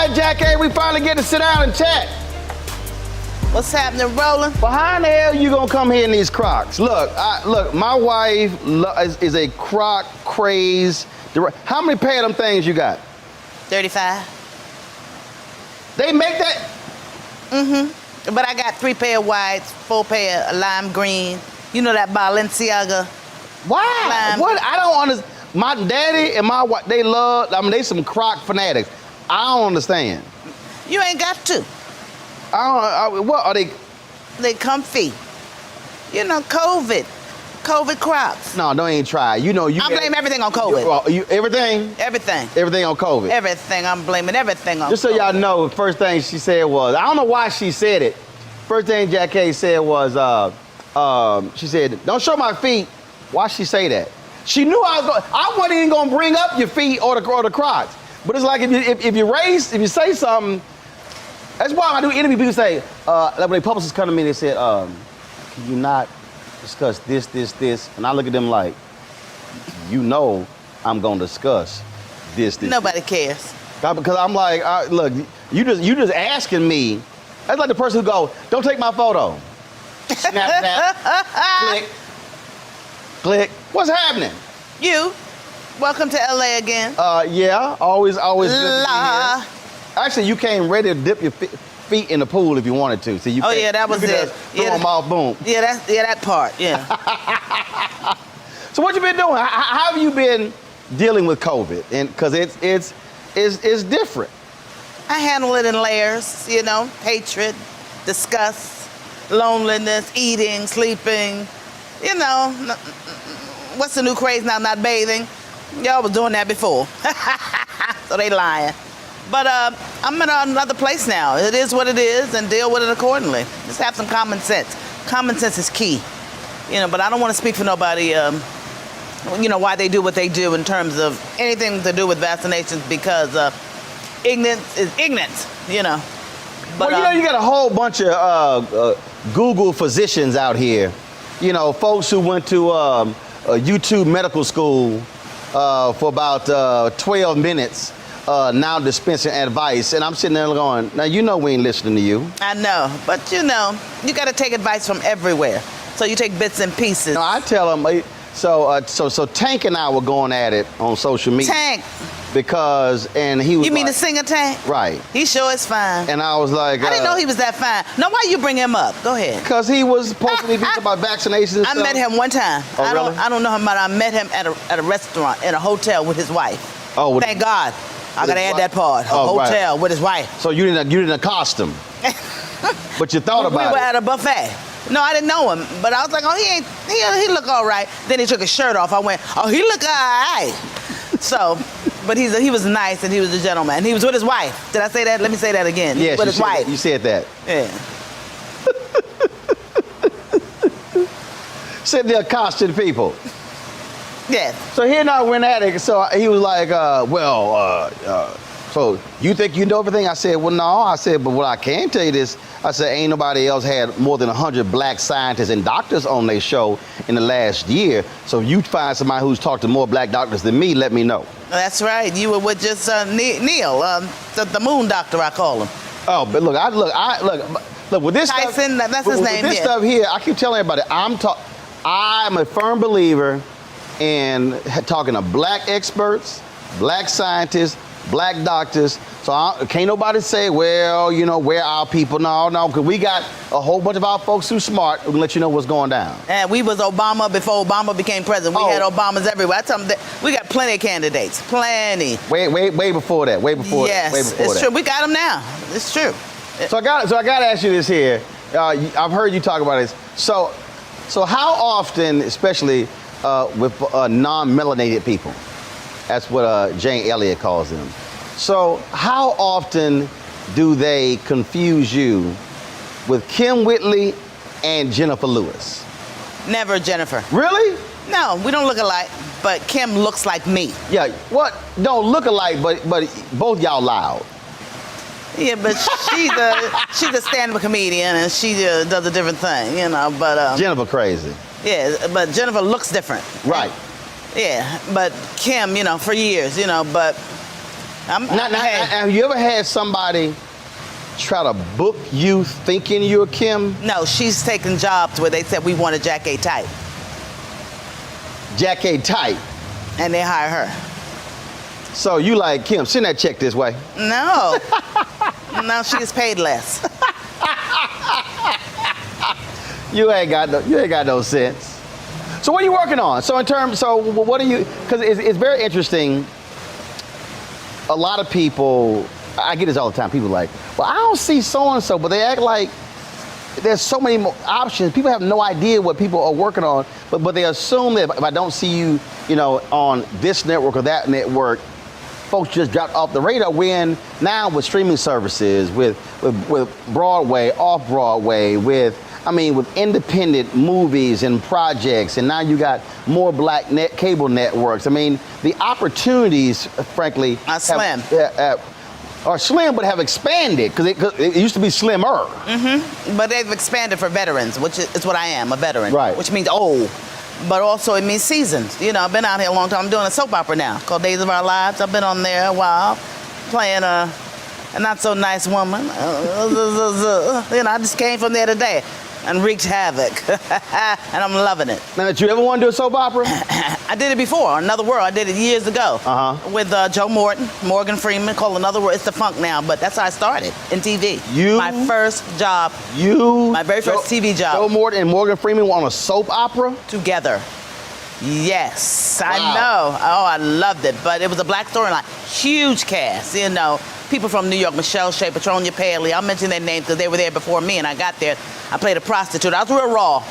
right, Jackée, we finally get to sit down and chat. What's happening, Roland? But how in the hell you gonna come here in these Crocs? Look, my wife is a Croc craze. How many pair of them things you got? 35. They make that? Mm-hmm. But I got 3 pair of whites, 4 pair of lime green. You know that Balenciaga? Why? Lime. What? I don't understand. My daddy and my wife, they love, they some Croc fanatics. I don't understand. You ain't got to. What are they? They comfy. You know, COVID Crocs. No, don't even try. You know, I blame everything on COVID. Everything? Everything. Everything on COVID? Everything. I'm blaming everything on Just so y'all know, the first thing she said was, I don't know why she said it. First thing Jackée said was, she said, don't show my feet. Why she say that? She knew I wasn't even gonna bring up your feet or the Crocs. But it's like if you say something, that's why I do interview people say, like when the publicists come to me, they said, can you not discuss this? And I look at them like, you know I'm gonna discuss this. Nobody cares. Because I'm like, look, you just asking me. That's like the person who go, don't take my photo. Snap, click. What's happening? You. Welcome to LA again. Yeah, always good to be here. Actually, you came ready to dip your feet in the pool if you wanted to. So you that was it. Throw them off, boom. Yeah, that part, yeah. So what you been doing? How have you been dealing with COVID? And because it's different. I handle it in layers, you know, hatred, disgust, loneliness, eating, sleeping, you know. What's the new craze now, not bathing? Y'all was doing that before. So they lying. But I'm in another place now. It is what it is, and deal with it accordingly. Just have some common sense. Common sense is key. You know, but I don't want to speak for nobody, you know, why they do what they do in terms of anything to do with vaccinations, because ignorance is ignorance, you know. But, well, you know, you got a whole bunch of Google physicians out here. You know, folks who went to a YouTube medical school for about 12 minutes. Now dispensing advice, and I'm sitting there going, now you know we ain't listening to you. I know, but you know, you got to take advice from everywhere. So you take bits and pieces. No, I tell them, so Tank and I were going at it on social media. Tank. And he was You mean like, the singer Tank? Right. He sure is fine. And I was like, I didn't know he was that fine. Now, why you bring him up? Go ahead. Because he was posting these things about vaccinations and I stuff. met him one time. Oh, really? I don't know him, but I met him at a restaurant, in a hotel with his wife. Oh, thank God. I gotta add that part. A hotel with his wife. So you didn't accost him, but you thought about it. We were at a buffet. No, I didn't know him, but I was like, oh, he look all right. Then he took his shirt off. I went, oh, he look all right. So, but he was nice and he was a gentleman. And he was with his wife. Did I say that? Let me say that again. Yes, with his wife. You said that. Yeah. Sitting there accosting people. Yeah. So he and I went at it. So he was like, so you think you know everything? I said, well, no. I said, but what I can tell you this, I said, ain't nobody else had more than 100 black scientists and doctors on their show in the last year. So if you find somebody who's talked to more black doctors than me, let me know. That's right. You were with just Neil, the moon doctor, I call him. Oh, but look, with this Tyson, stuff, that's his name. With this stuff here, I keep telling everybody, I'm a firm believer in talking to black experts, black scientists, black doctors. So can't nobody say, well, you know, where our people? No, because we got a whole bunch of our folks who smart who can let you know what's going down. And we was Obama before Obama became president. We had Obamas everywhere. I tell them that we got plenty of candidates, plenty. Way before that, way before that. Yes, it's true. We got them now. It's true. So I got to ask you this here. I've heard you talk about this. So how often, especially with non-melanated people, that's what Jane Elliott calls them. So how often do they confuse you with Kim Whitley and Jennifer Lewis? Never Jennifer. Really? No, we don't look alike, but Kim looks like me. Yeah, what? Don't look alike, but both y'all loud. Yeah, but she's a stand-up comedian and she does a different thing, you know. But Jennifer crazy. Yeah, but Jennifer looks different. Right. Yeah, but Kim, you know, for years, you know, but Have you ever had somebody try to book you thinking you're Kim? No, she's taken jobs where they said we want a Jackée type. Jackée type. And they hire her. So you like, Kim, send that check this way. No. No, she gets paid less. You ain't got no sense. So what are you working on? So what are you, because it's very interesting. A lot of people, I get this all the time. People are like, well, I don't see so-and-so, but they act like there's so many more options. People have no idea what people are working on, but they assume that if I don't see you, on this network or that network, folks just dropped off the radar. When now with streaming services, with Broadway, off Broadway, with independent movies and projects, and now you got more black cable networks. I mean, the opportunities, frankly, are slim. Are slim, but have expanded because it used to be slimmer. Mm-hmm. But they've expanded for veterans, which is what I am, a veteran. Right. Which means old, but also it means seasons. I've been out here a long time. I'm doing a soap opera now called Days of Our Lives. I've been on there a while, playing a not so nice woman. I just came from there today and wreaked havoc, and I'm loving it. Now, did you ever want to do a soap opera? I did it before, Another World. I did it years ago with Joe Morgan Freeman, called Another World. It's the funk now, but that's how I started in TV. My first job. My very first TV job. Joe Morton and Morgan Freeman were on a soap opera? Together. Yes, wow. I know. Oh, I loved it, but it was a black storyline. Huge cast, people from New York, Michelle Shea, Petronia Paley. I'll mention their names because they were there before me, and I got there. I played a prostitute. I was real raw.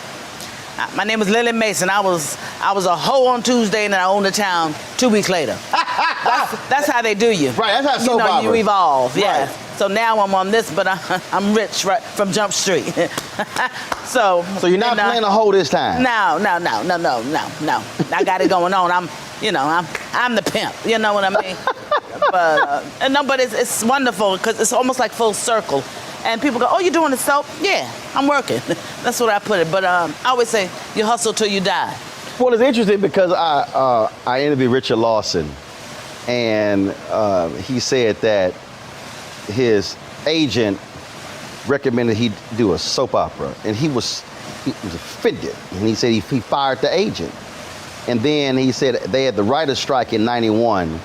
My name was Lily Mason. I was a hoe on Tuesday, and then I owned the town 2 weeks later. That's how they do you. Right, that's how soap opera. You evolve, yeah. Right. So now I'm on this, but I'm rich right from Jump Street. So you're not playing a hoe this time? No. I got it going on. I'm the pimp. You know what I mean? But it's wonderful because it's almost like full circle. And people go, oh, you're doing the soap? Yeah, I'm working. That's what I put it. But I always say, you hustle till you die. Well, it's interesting because I interviewed Richard Lawson, and he said that his agent recommended he do a soap opera, and he was offended, and he said he fired the agent. And then he said they had the writer's strike in '91,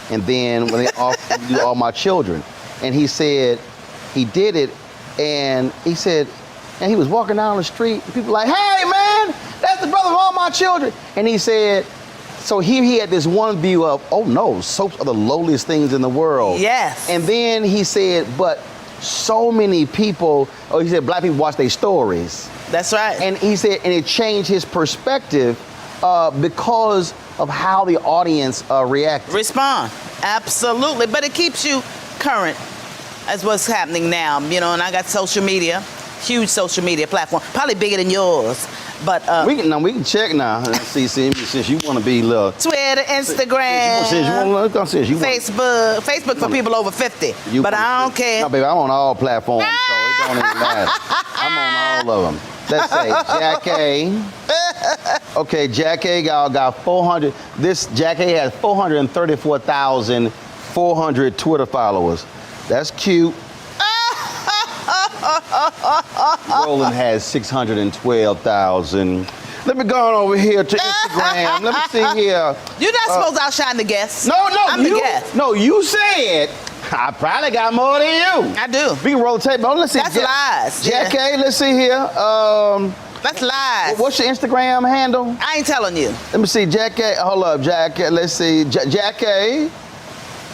and then when they offered to do All My Children, and he said he did it, and he said, and he was walking down the street, and people were like, hey man, that's the brother of All My Children. And he said, so here he had this one view of, oh no, soaps are the lowliest things in the world. Yes. And then he said, but so many people, he said black people watch their stories. That's right. And he said, and it changed his perspective because of how the audience reacted. Respond, absolutely. But it keeps you current as what's happening now, and I got social media, huge social media platform, probably bigger than yours. But we can check now. See, since you want to be little Twitter, Instagram, Facebook for people over 50. But I don't care. No, baby, I'm on all platforms, so it don't even matter. I'm on all of them. Let's say Jackée. Okay, Jackée got 400. This Jackée has 434,400 Twitter followers. That's cute. Roland has 612,000. Let me go on over here to Instagram. Let me see here. You're not supposed to outshine the guests. No, I'm the guest. No, you said I probably got more than you. I do. We can roll the tape. Let's see. That's lies. Jackée, let's see here. That's lies. What's your Instagram handle? I ain't telling you. Let me see. Jackée. Hold up, Jackée. Let's see. Jackée.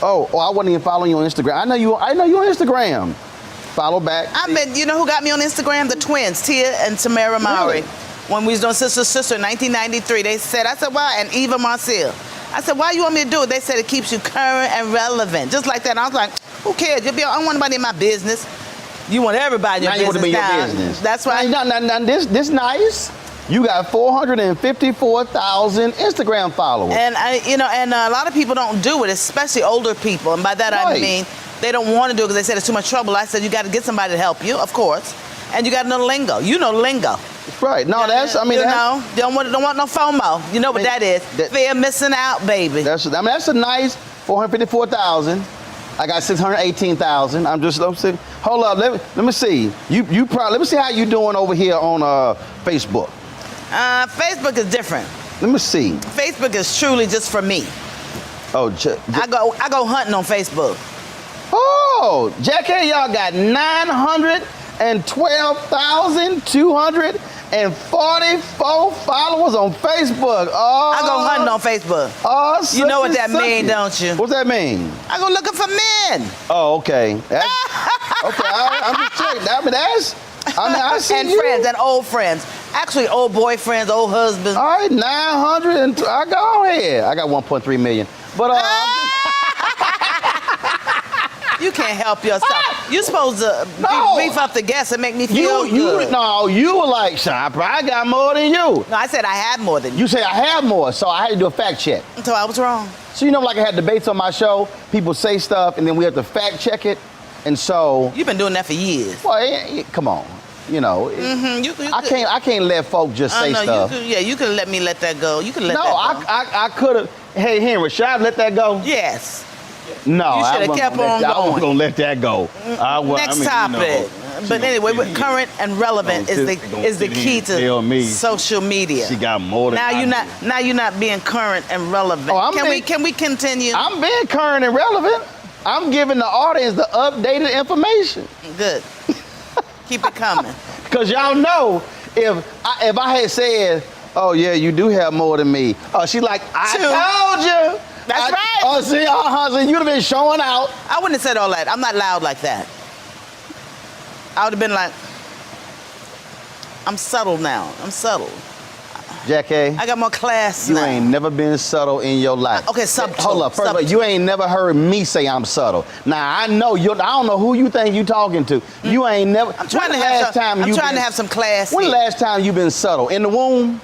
Oh, I wasn't even following you on Instagram. I know you on Instagram. Follow back. You know who got me on Instagram? The twins, Tia and Tamara Mowry. Really? When we was doing Sister in 1993, I said, why? And Eva Marcel. I said, why you want me to do it? They said it keeps you current and relevant. Just like that. And I was like, who cares? I don't want anybody in my business. You want everybody in your business. You want to be in your business. That's right. Now, this nice. You got 454,000 Instagram followers. And a lot of people don't do it, especially older people. And by that I mean they don't want to do it because they said it's too much trouble. I said you got to get somebody to help you, of course, and you got to know the lingo. You know lingo. Right. No, don't want no FOMO. You know what that is? Fear of missing out, baby. That's a nice 454,000. I got 618,000. I'm saying, hold up, let me see. You probably, let me see how you doing over here on Facebook. Facebook is different. Let me see. Facebook is truly just for me. Oh, I go hunting on Facebook. Oh, Jackée, y'all got 912,244 followers on Facebook. Oh, I go hunting on Facebook. Oh, you know what that means, don't you? What's that mean? I go looking for men. Oh, okay. Okay, I'm just checking. I see and you. friends and old friends. Actually, old boyfriends, old husbands. All right, 900 and I go ahead. I got 1.3 million. But you can't help yourself. You're supposed to beef up the guests and make me feel good. You were like, Shopper, I got more than you. No, I said I had more than you. You said I have more, so I had to do a fact check. So I was wrong. So like I had debates on my show, people say stuff, and then we have to fact check it, and so. You've been doing that for years. Well, come on, I can't let folk just say stuff. You could let me let that go. You could let that go. No, I could have. Hey, Henry, should I let that go? Yes. No, you should have kept on going. I was gonna let that go. Next topic. But anyway, current and relevant is the key to social media. She got more than now you're not being current and relevant. Can we continue? I'm being current and relevant. I'm giving the audience the updated information. Good. Keep it coming. Cause y'all know if I had said, oh yeah, you do have more than me. Oh, she's like, I told you. That's right. Oh, see, so you'd have been showing out. I wouldn't have said all that. I'm not loud like that. I would have been like, I'm subtle now. I'm subtle. Jackée, I got more class now. You ain't never been subtle in your life. Okay, subtle. Hold up, first of all, you ain't never heard me say I'm subtle. Now, I know I don't know who you think you talking to. You ain't never. I'm trying to have some class. When the last time you been subtle? In the womb?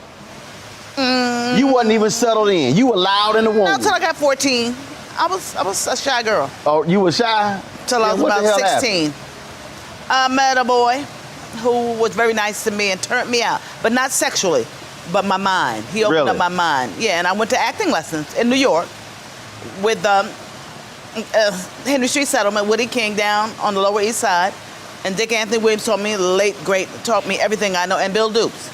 You wasn't even settled in. You were loud in the womb. Not until I got 14. I was a shy girl. Oh, you were shy? Till I was about 16. I met a boy who was very nice to me and turned me out, but not sexually, but my mind. He opened up my mind. Yeah, and I went to acting lessons in New York with Henry Street Settlement, Woody King down on the Lower East Side, and Dick Anthony Williams taught me, taught me everything I know, and Bill Dukes.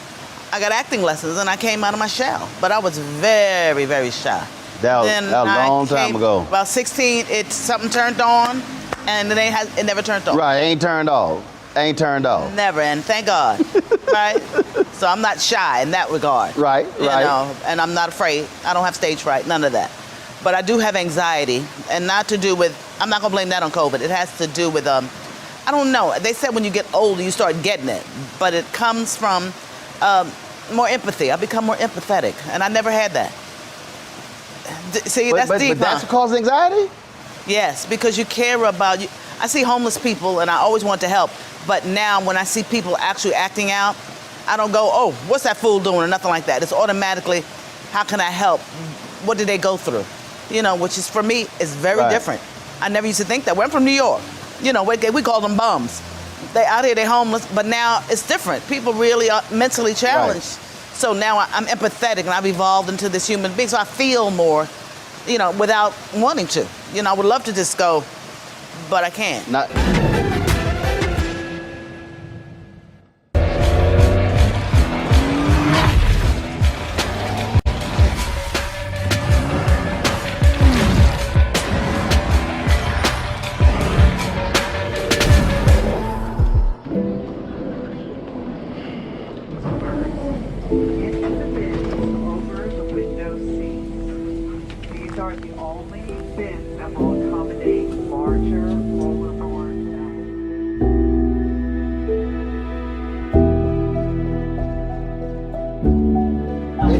I got acting lessons and I came out of my shell, but I was very, very shy. That was a long time ago. About 16, something turned on, and it never turned off. Right, ain't turned off. Never, and thank God, right? So I'm not shy in that regard. Right. And I'm not afraid. I don't have stage fright, none of that. But I do have anxiety, and not to do with, I'm not gonna blame that on COVID. It has to do with, I don't know. They said when you get older, you start getting it, but it comes from more empathy. I become more empathetic, and I never had that. See, that's deep, But that's what causes anxiety? Yes, because you care about you. I see homeless people, and I always want to help. But now, when I see people actually acting out, I don't go, oh, what's that fool doing, or nothing like that. It's automatically, how can I help? What did they go through? Which is, for me, is very different. I never used to think that. I'm from New York. We call them bums. They out here, they're homeless, but now it's different. People really are mentally challenged. So now I'm empathetic, and I've evolved into this human being. So I feel more, without wanting to. I would love to just go, but I can't.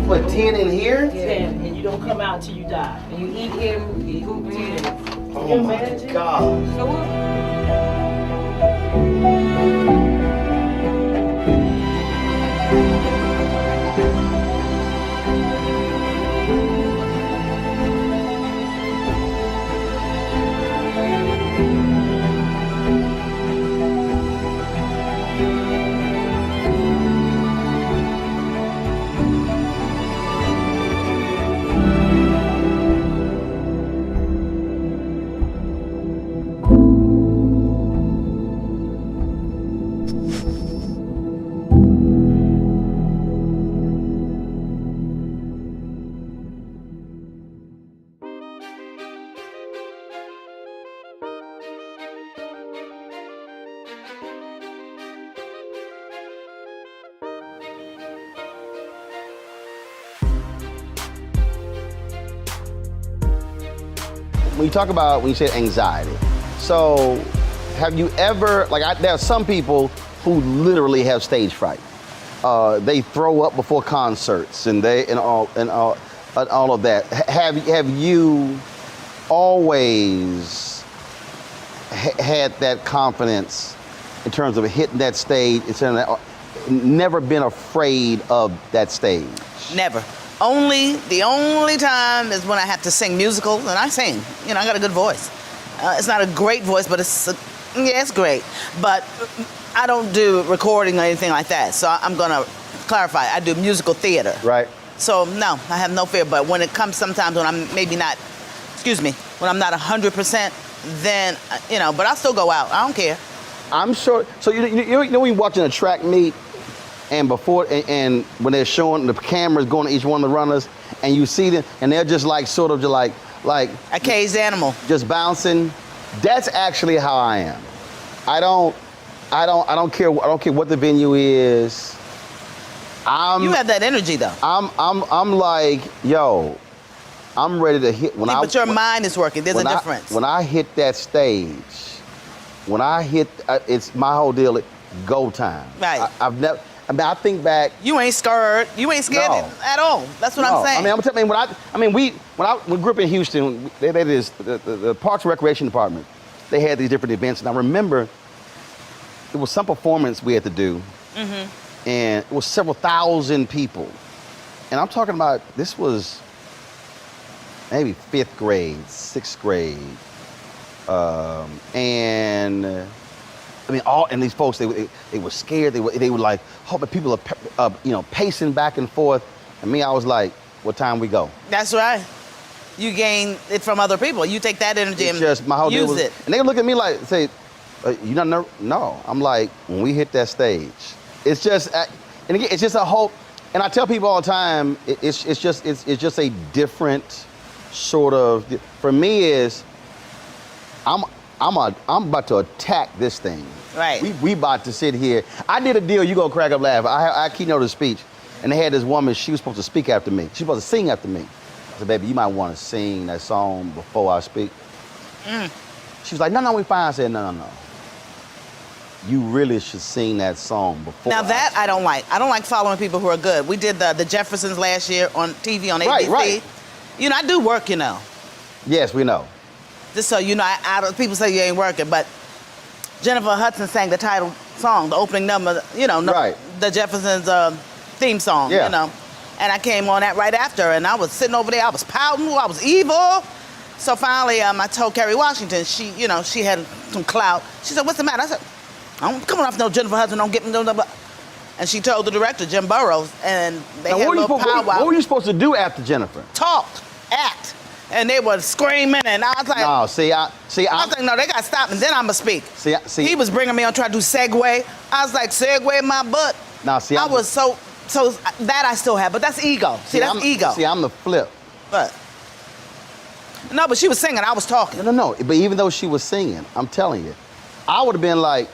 Put 10 in here? 10, and you don't come out until you die. And you eat him, you eat 10. Oh my God. So what? when you talk about, when you say anxiety, so have you ever, there are some people who literally have stage fright. They throw up before concerts and all of that. Have you always had that confidence in terms of hitting that stage? Never been afraid of that stage? Never. The only time is when I have to sing musicals, and I sing. I got a good voice. It's not a great voice, but it's great. But I don't do recording or anything like that. So I'm gonna clarify. I do musical theater. Right. So no, I have no fear. But when it comes sometimes when I'm when I'm not 100%, then but I'll still go out. I don't care. I'm sure. So you know when you're watching a track meet, and and when they're showing the cameras going to each one of the runners, and you see them, and they're just like a caged animal, just bouncing. That's actually how I am. I don't care what the venue is. You have that energy though. I'm like, yo, I'm ready to hit. But your mind is working. There's a difference. When I hit that stage, it's my whole deal. Go time. Right. I've never. I think back. You ain't scared. You ain't scared at all. That's what I'm saying. I'm telling you, when I grew up in Houston, they did this, the Parks and Recreation Department. They had these different events, and I remember it was some performance we had to do, and it was several thousand people. And I'm talking about, this was maybe 5th grade, 6th grade, and these folks, they were scared. They were like, oh, but people are pacing back and forth. And me, I was like, what time we go? That's right. You gain it from other people. You take that energy and use it. And they look at me like, say, you not nervous? No. I'm like, when we hit that stage, it's just, and again, it's just a whole. And I tell people all the time, it's just a different sort of. For me, is I'm about to attack this thing. Right. We about to sit here. I did a deal. You gonna crack up laughing. I keynoted a speech, and they had this woman. She was supposed to speak after me. She was supposed to sing after me. I said, baby, you might want to sing that song before I speak. She was like, no, we fine. I said, no. You really should sing that song before. Now that I don't like. I don't like following people who are good. We did the Jeffersons last year on TV on ABC. Right. I do work. Yes, we know. Just so you know, people say you ain't working, but Jennifer Hudson sang the title song, the opening number, Right. the Jeffersons theme song, Yeah. And I came on that right after, and I was sitting over there, I was pouting, I was evil. So finally, I told Kerry Washington, she had some clout. She said, what's the matter? I said, I'm coming off no Jennifer Hudson, don't get me, and she told the director, Jim Burrows, and they had a little powwow. What were you supposed to do after Jennifer? Talk, act. And they were screaming, and I was like, no, I was like, no, they got to stop, and then I'm going to speak. See. He was bringing me on trying to do segue. I was like, segue my butt. Now, see, I was so that I still have, but that's ego. See, that's ego. See, I'm the flip. But she was singing, I was talking. No. But even though she was singing, I'm telling you, I would have been like,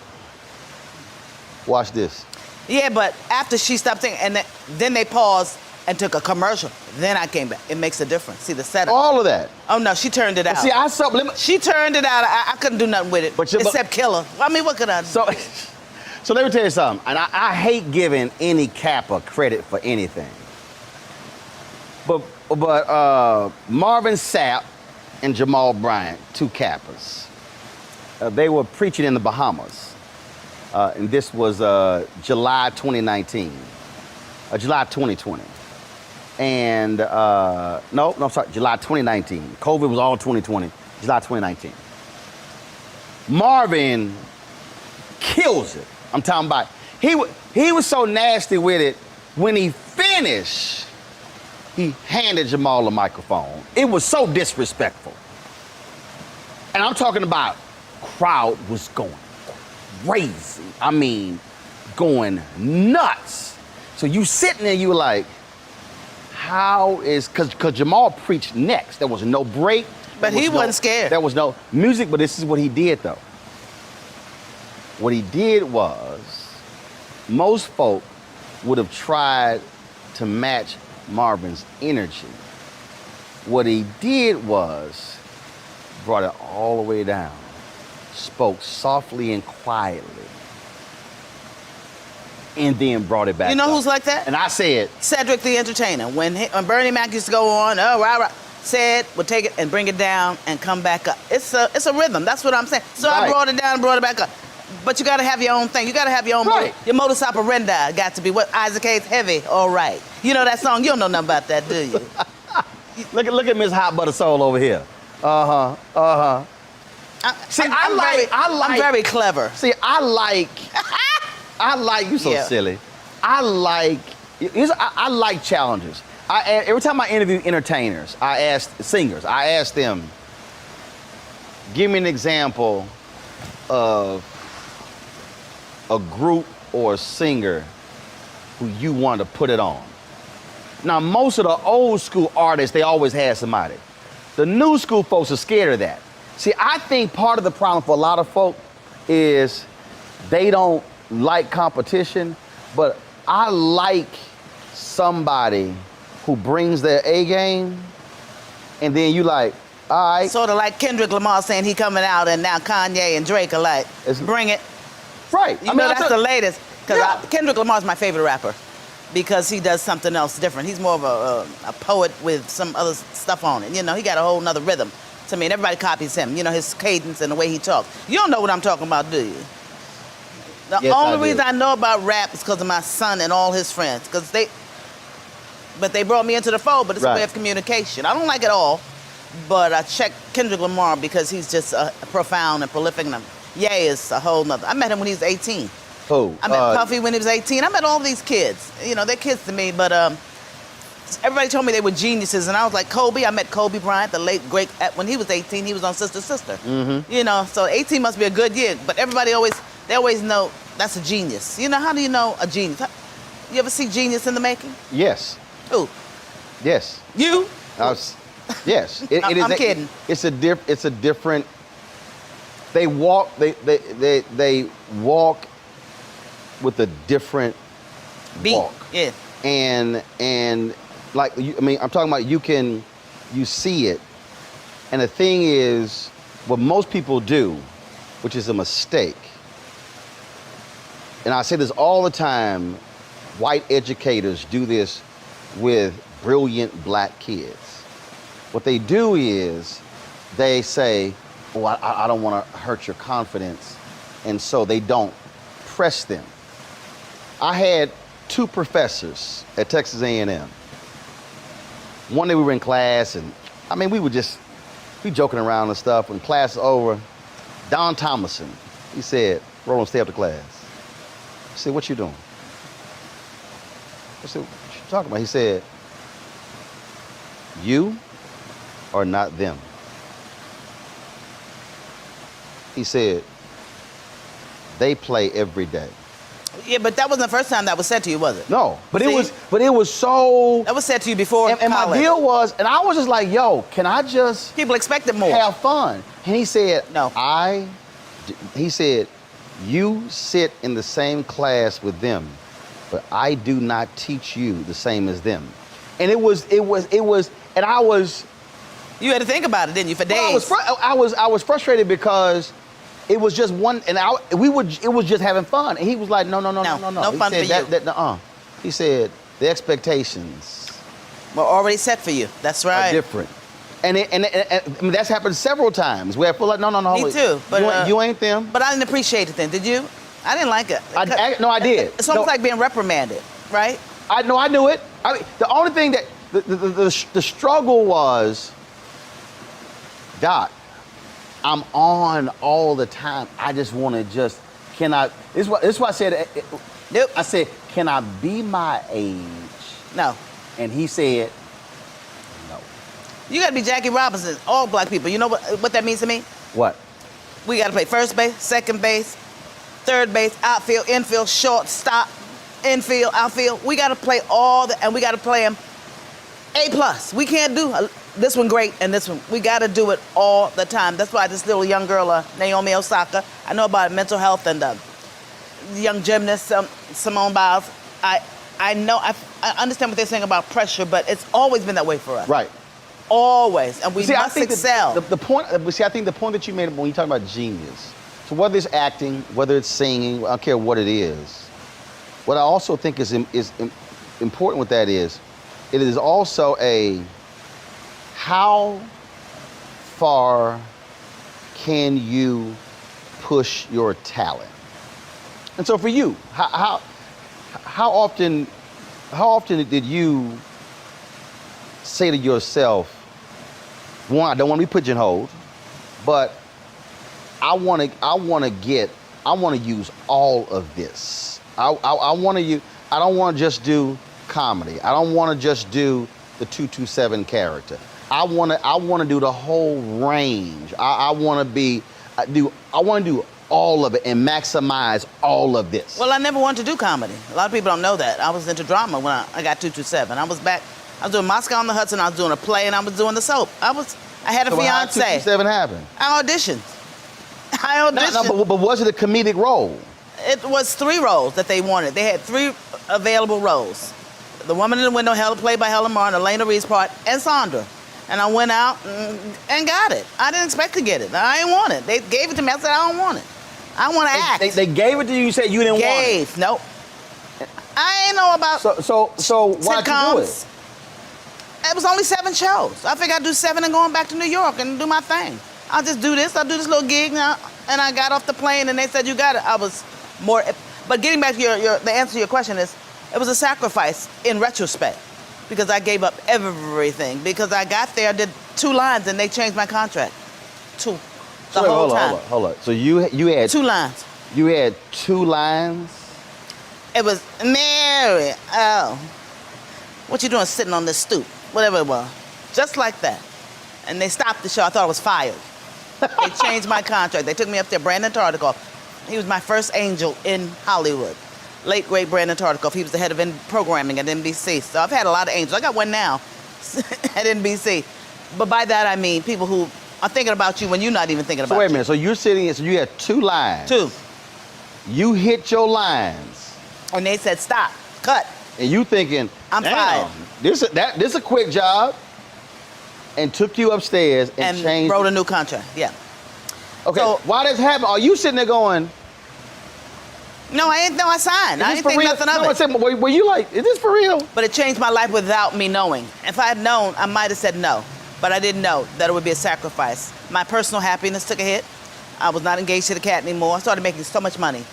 watch this. Yeah, but after she stopped singing, and then they paused and took a commercial. Then I came back. It makes a difference. See, the setup. All of that. Oh, no, she turned it out. See, she turned it out. I couldn't do nothing with it, except kill her. I mean, what could I do? So let me tell you something. And I hate giving any Kappa credit for anything. But Marvin Sapp and Jamal Bryant, 2 Kappas, they were preaching in the Bahamas. And this was July 2019. July 2020. And, I'm sorry, July 2019. COVID was all 2020, July 2019. Marvin kills it. I'm talking about, he was so nasty with it, when he finished, he handed Jamal a microphone. It was so disrespectful. And I'm talking about, crowd was going crazy. I mean, going nuts. So you sitting there, you were like, because Jamal preached next. There was no break. But he wasn't scared. There was no music, but this is what he did, though. What he did was, most folk would have tried to match Marvin's energy. What he did was brought it all the way down, spoke softly and quietly, and then brought it back You know up. who's like that? And I said, Cedric the Entertainer. When Bernie Mac used to go on, oh, rah, rah, said would take it and bring it down and come back up. It's a rhythm. That's what I'm saying. So I Right. brought it down and brought it back up. But you got to have your own thing. You got to have your own. Right. Your modus operandi got to be what Isaac Hayes heavy. All right. You know that song? You don't know nothing about that, do you? look at Miss Hot Butter Soul over here. See, I'm very clever. See, I like you so Yeah. silly. I like challenges. Every time I interview entertainers, singers, I ask them, give me an example of a group or a singer who you want to put it on. Now, most of the old school artists, they always had somebody. The new school folks are scared of that. See, I think part of the problem for a lot of folk is they don't like competition, but I like somebody who brings their A game, and then you like, all right. Sort of like Kendrick Lamar saying he coming out, and now Kanye and Drake are like, bring it. Right. You know, that's the latest. Because Yeah. Kendrick Lamar's my favorite rapper because he does something else different. He's more of a poet with some other stuff on it. You know, he got a whole nother rhythm to me, and everybody copies him. You know, his cadence and the way he talks. You don't know what I'm talking about, do you? The Yes, I only do. reason I know about rap is because of my son and all his friends. But they brought me into the fold, but it's a Right. way of communication. I don't like it all, but I check Kendrick Lamar because he's just profound and prolific. And Ye is a whole nother. I met him when he was 18. Who? I met Puffy when he was 18. I met all these kids. You know, they're kids to me, but everybody told me they were geniuses, and I was like, Kobe. I met Kobe Bryant, the late, great, when he was 18, he was on Sister Sister. Mm-hmm. You know, so 18 must be a good year, but they always know that's a genius. You know, how do you know a genius? You ever see genius in the making? Yes. Who? Yes. You? Yes. I'm kidding. It's a different. They walk. They walk with a different Beat. walk. Yeah. And like I'm talking about you see it, and the thing is, what most people do, which is a mistake, and I say this all the time, white educators do this with brilliant black kids. What they do is they say, oh, I don't want to hurt your confidence, and so they don't press them. I had 2 professors at Texas A&M. One day we were in class, and we joking around and stuff. When class is over, Don Thomason, he said, Roland, stay up to class. I said, what you doing? I said, what you talking about? He said, you are not them. He said, they play every day. Yeah, but that wasn't the first time that was said to you, was it? No, but See? it was so. That was said to you before And my college. deal was, and I was just like, yo, can I just People expected more. have fun? And he said, No. He said, you sit in the same class with them, but I do not teach you the same as them. And it was, and I was. You had to think about it, didn't you, for days? I was frustrated because it was just one, and it was just having fun. And he was like, no. No He fun said, for you. He said, the expectations Well, already set for you. That's are right. different. And that's happened several times where I feel like, no. Me too. But you ain't them. But I didn't appreciate it then. Did you? I didn't like it. No, I did. It's almost like being reprimanded, right? I knew it. The only thing that the struggle was, Doc, I'm on all the time. I just want to this is why I said, Nope. I said, can I be my age? No. And he said, no. You got to be Jackie Robinson, all black people. You know what that means to me? What? We got to play first base, second base, third base, outfield, infield, shortstop, infield, outfield. We got to play and we got to play them A+. We can't do this one great and this one. We got to do it all the time. That's why this little young girl, Naomi Osaka, I know about mental health, and the young gymnast, Simone Biles. I know, I understand what they're saying about pressure, but it's always been that way for us. Right. Always. And we See, I must think excel. The point, see, I think the point that you made when you talk about genius, so whether it's acting, whether it's singing, I don't care what it is, what I also think is important with that is, it is also how far can you push your talent? And so for you, how often did you say to yourself, one, I don't want to be pigeonholed, but I want to use all of this. I don't want to just do comedy. I don't want to just do the 227 character. I want to do the whole range. I want to do all of it and maximize all of this. Well, I never wanted to do comedy. A lot of people don't know that. I was into drama when I got 227. I was doing Moscow on the Hudson, I was doing a play, and I was doing the soap. I had a so fiance. How 227 happened? I auditioned. No, but was it a comedic role? It was 3 roles that they wanted. They had 3 available roles. The Woman in the Window, played by Helen Martin, Elena Reed's part, and Sandra. And I went out and got it. I didn't expect to get it. I didn't want it. They gave it to me. I said, I don't want it. I want to act. They gave it to you. You said you didn't want it. Nope. I ain't know about So why'd you do it? It was only 7 shows. I figured I'd do 7 and going back to New York and do my thing. I'll just do this. I'll do this little gig now. And I got off the plane and they said, you got it. I was more, but getting back to the answer to your question is, it was a sacrifice in retrospect because I gave up everything. Because I got there, did 2 lines and they changed my contract. 2. The whole time. Hold on. So you had 2 lines. You had 2 lines? It was, Mary, oh, what you doing sitting on this stoop? Whatever it was. Just like that. And they stopped the show. I thought I was fired. They changed my contract. They took me up there. Brandon Tartikoff. He was my first angel in Hollywood. Late, great Brandon Tartikoff. He was the head of programming at NBC. So I've had a lot of angels. I got one now at NBC. But by that, I mean people who are thinking about you when you're not even thinking about So wait a you. minute. So you're sitting here, so you had 2 lines. 2. You hit your lines. And they said, stop, cut. And you thinking, I'm damn, fired. This a quick job. And took you upstairs and changed. Wrote a new contract, yeah. Okay, So, why does happen? Are you sitting there going, no, I signed. I didn't think nothing of it. I said, were you like, is this for real? But it changed my life without me knowing. If I had known, I might have said no. But I didn't know that it would be a sacrifice. My personal happiness took a hit. I was not engaged to the cat anymore. I started making so much money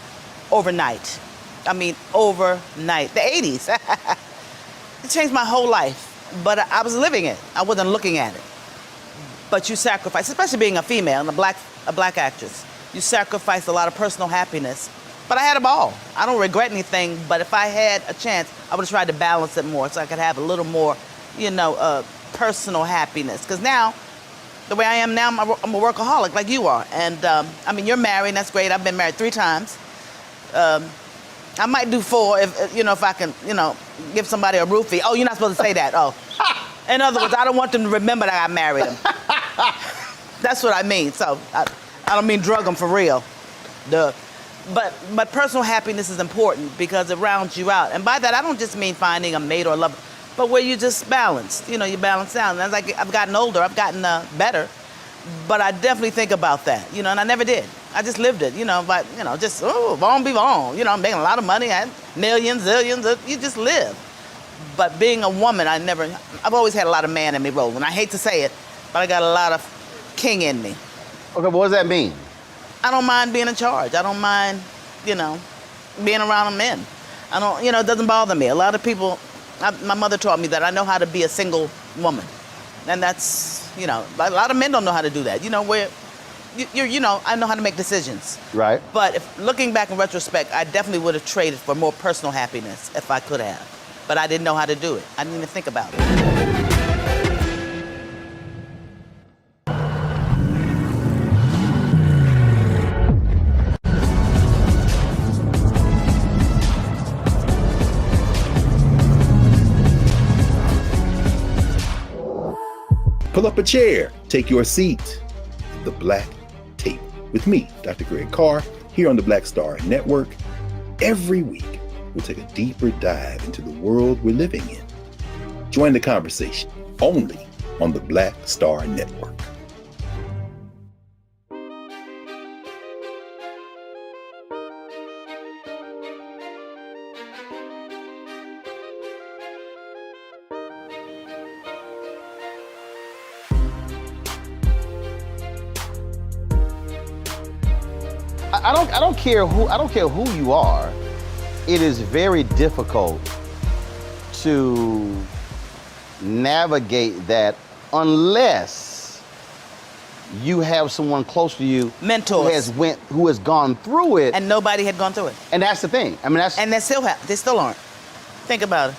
overnight. I mean, overnight. The 80s. It changed my whole life. But I was living it. I wasn't looking at it. But you sacrifice, especially being a female and a black actress, you sacrifice a lot of personal happiness. But I had a ball. I don't regret anything, but if I had a chance, I would have tried to balance it more so I could have a little more, personal happiness. Because now, the way I am now, I'm a workaholic like you are. And, I mean, you're married, and that's great. I've been married 3 times. I might do 4 if I can, give somebody a roofie. Oh, you're not supposed to say that. Oh. In other words, I don't want them to remember that I married them. That's what I mean. So I don't mean drug them for real. But personal happiness is important because it rounds you out. And by that, I don't just mean finding a mate or a lover, but where you just balance. You balance out. And as I've gotten older, I've gotten better. But I definitely think about that, and I never did. I just lived it, but, just, bon vivant. I'm making a lot of money, I had millions, zillions, you just live. But being a woman, I've always had a lot of man in me rolling. I hate to say it, but I got a lot of king in me. Okay, what does that mean? I don't mind being in charge. I don't mind, being around men. It doesn't bother me. A lot of people, my mother taught me that I know how to be a single woman. And that's, a lot of men don't know how to do that. I know how to make decisions. Right. But looking back in retrospect, I definitely would have traded for more personal happiness if I could have. But I didn't know how to do it. I didn't even think about it. Pull up a chair, take your seat. The Black Tape with me, Dr. Greg Carr, here on the Black Star Network. Every week, we'll take a deeper dive into the world we're living in. Join the conversation only on the Black Star Network. I don't care who you are. It is very difficult to navigate that unless you have someone close to you Mentors. who has gone through it. And nobody had gone through it. And that's the thing. I mean, that's And they still aren't. Think about it.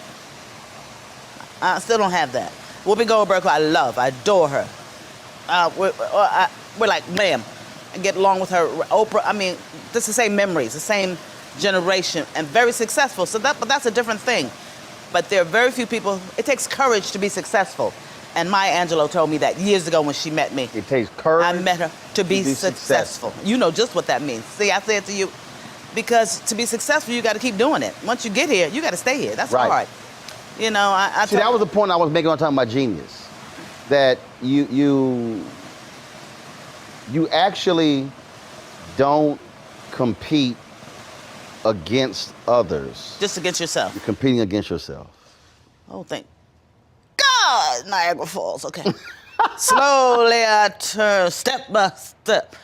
I still don't have that. Whoopi Goldberg, who I love, I adore her. We're like, ma'am, I get along with her. Oprah, I mean, it's the same memories, the same generation, and very successful. But that's a different thing. But there are very few people, it takes courage to be successful. And Maya Angelou told me that years ago when she met me. It takes courage. I met her to be successful. You know just what that means. See, I say it to you. Because to be successful, you got to keep doing it. Once you get here, you got to stay here. That's right. hard. You know, See, that was the point I was making on talking about genius. That you actually don't compete against others. Just against yourself. You're competing against yourself. Oh, thank God, Niagara Falls. Okay. Slowly I turn, step by step.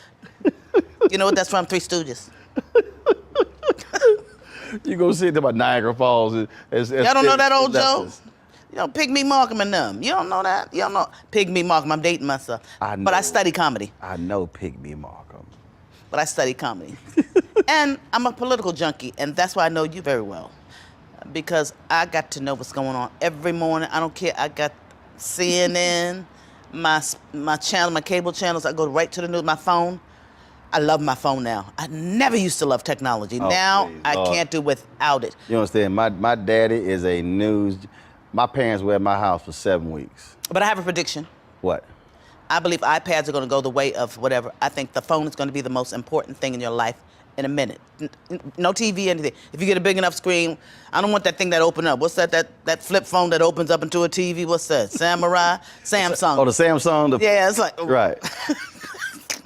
You know what that's from? Three Stooges. You go see it about Niagara Falls. Y'all don't know that old joke? You know, Pygmy Malcolm and them. You don't know that? You don't know Pygmy Malcolm. I'm dating myself. But I study comedy. I know Pygmy Malcolm. But I study comedy. And I'm a political junkie, and that's why I know you very well. Because I got to know what's going on every morning. I don't care. I got CNN, my channel, my cable channels. I go right to the news, my phone. I love my phone now. I never used to love technology. Oh, now please, I Lord. can't do without it. You understand? My daddy is a news. My parents were at my house for 7 weeks. But I have a prediction. What? I believe iPads are going to go the way of whatever. I think the phone is going to be the most important thing in your life in a minute. No TV, anything. If you get a big enough screen, I don't want that thing that open up. What's that flip phone that opens up into a TV? What's that? Samurai? Samsung. Oh, the Samsung? Yeah, it's like... Right.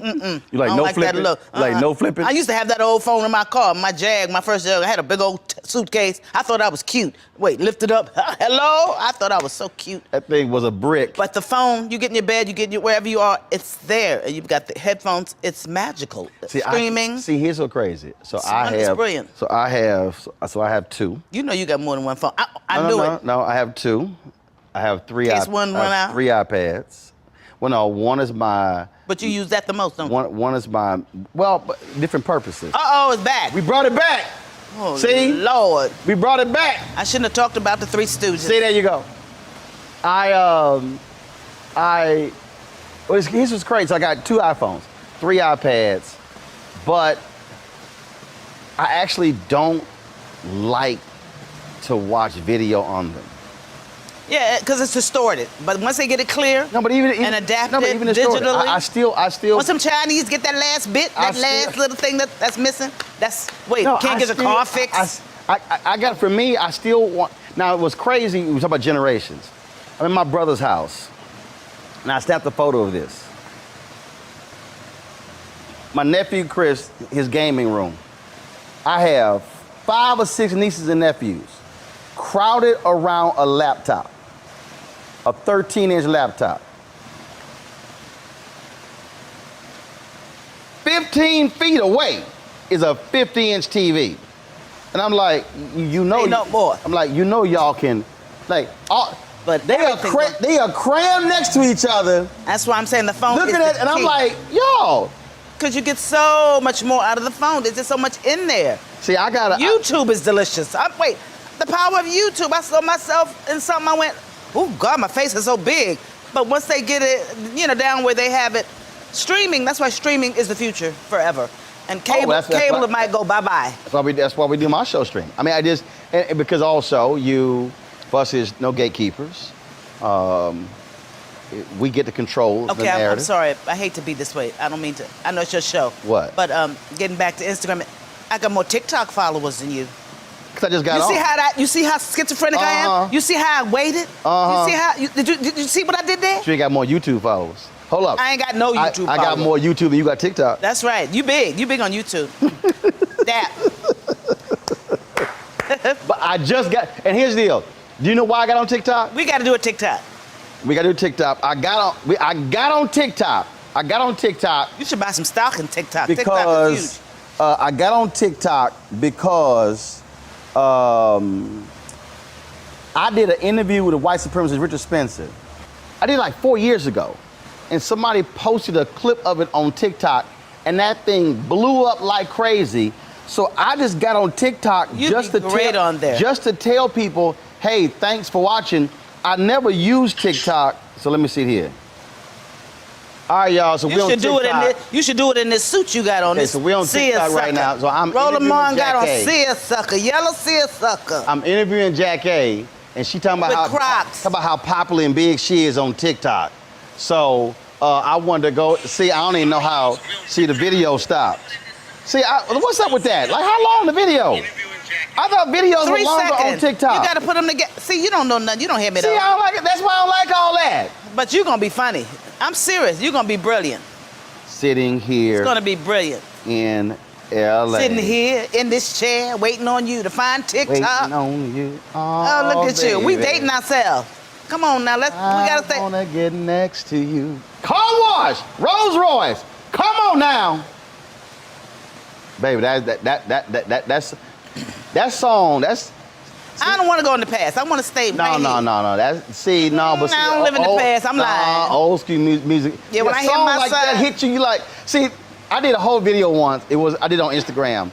Mm-mm. You like I don't no like flipping? That look. Like no flipping? I used to have that old phone in my car, my Jag, my first Jag. I had a big old suitcase. I thought I was cute. Wait, lift it up. Hello? I thought I was so cute. That thing was a brick. But the phone, you get in your bed, you get in your, wherever you are, it's there. And you've got the headphones. It's magical. Screaming. Here's so crazy. It's brilliant. So I have two. You know you got more than one phone. I knew it. No, I have two. I have three. In case one run out? 3 iPads. Well, no, one is my. But you use that the most, don't you? One is my. Well, but different purposes. Uh-oh, it's back. We brought it back. Oh, See? Lord. We brought it back. I shouldn't have talked about the Three Stooges. See, there you go. Here's what's crazy. So I got 2 iPhones, 3 iPads, but I actually don't like to watch video on them. Yeah, because it's distorted. But once they get it clear and adapted digitally. I still. Once some Chinese get that last bit, that last little thing that's missing, can't get a car fixed. I got, for me, I still want, now it was crazy, we talk about generations. I'm in my brother's house, and I snapped a photo of this. My nephew Chris, his gaming room. I have 5 or 6 nieces and nephews crowded around a laptop, a 13-inch laptop. 15 feet away is a 50-inch TV. And I'm like, you know, Ain't no more. I'm like, you know, y'all can, like, but they are crammed next to each other. That's why I'm saying the phone. Look at it, and I'm like, yo. Because you get so much more out of the phone. There's just so much in there. See, I gotta. YouTube is delicious. Wait, the power of YouTube. I saw myself in something. I went, oh God, my face is so big. But once they get it, down where they have it, streaming. That's why streaming is the future forever. And cable, it might go bye-bye. That's why we do my show stream. I mean, and because also for us is no gatekeepers. We get to control the narrative. I'm sorry. I hate to be this way. I don't mean to. I know it's your show. What? But getting back to Instagram, I got more TikTok followers than you. Cause I just got on. You see how schizophrenic I am? You see how I waited? You see how, did you see what I did there? You ain't got more YouTube followers. Hold up. I ain't got no YouTube I got followers. more YouTube than you got TikTok. That's right. You big on YouTube. That. But I just got, and here's the deal. Do you know why I got on TikTok? We got to do a TikTok. We got to do TikTok. I got on TikTok. I got on TikTok. You should buy some stock in TikTok. Because TikTok is huge. I got on TikTok because I did an interview with a white supremacist, Richard Spencer. I did it like 4 years ago. And somebody posted a clip of it on TikTok, and that thing blew up like crazy. So I just got on TikTok just to tell people, hey, thanks for watching. I never used TikTok, so let me see it here. All right, y'all, so we're on TikTok. You should do it in this suit you got on. Okay, so we're on TikTok right now. So I'm Roland Martin got on Jackée. seersucker, yellow seersucker. I'm interviewing Jackée, and she talking about how popular and big she is on TikTok. So I wanted to go see. I don't even know how. See, the video stopped. See, what's up with that? Like, how long the video? I thought videos were longer on TikTok. You gotta put them together. See, you don't know nothing. You don't hear me though. See, I don't like it. That's why I don't like all that. But you're gonna be funny. I'm serious. You're gonna be brilliant. Sitting here. It's gonna be brilliant. In LA. Sitting here in this chair, waiting on you to find TikTok. Waiting on you. Oh, look at you. We dating ourselves. Come on now, we gotta stay. I wanna get next to you. Car wash, Rolls Royce. Come on now. Baby, that song, I don't want to go in the past. I want to stay right here. No. I don't live in the past. I'm lying. Old school music. Yeah, when I hear song my like son, that hit you like, see, I did a whole video once. I did it on Instagram.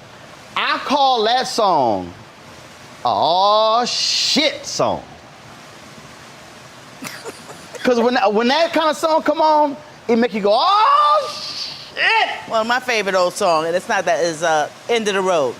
I call that song a shit song. Because when that kind of song come on, it make you go, oh shit. Well, my favorite old song, and it's not that, is End of the Road.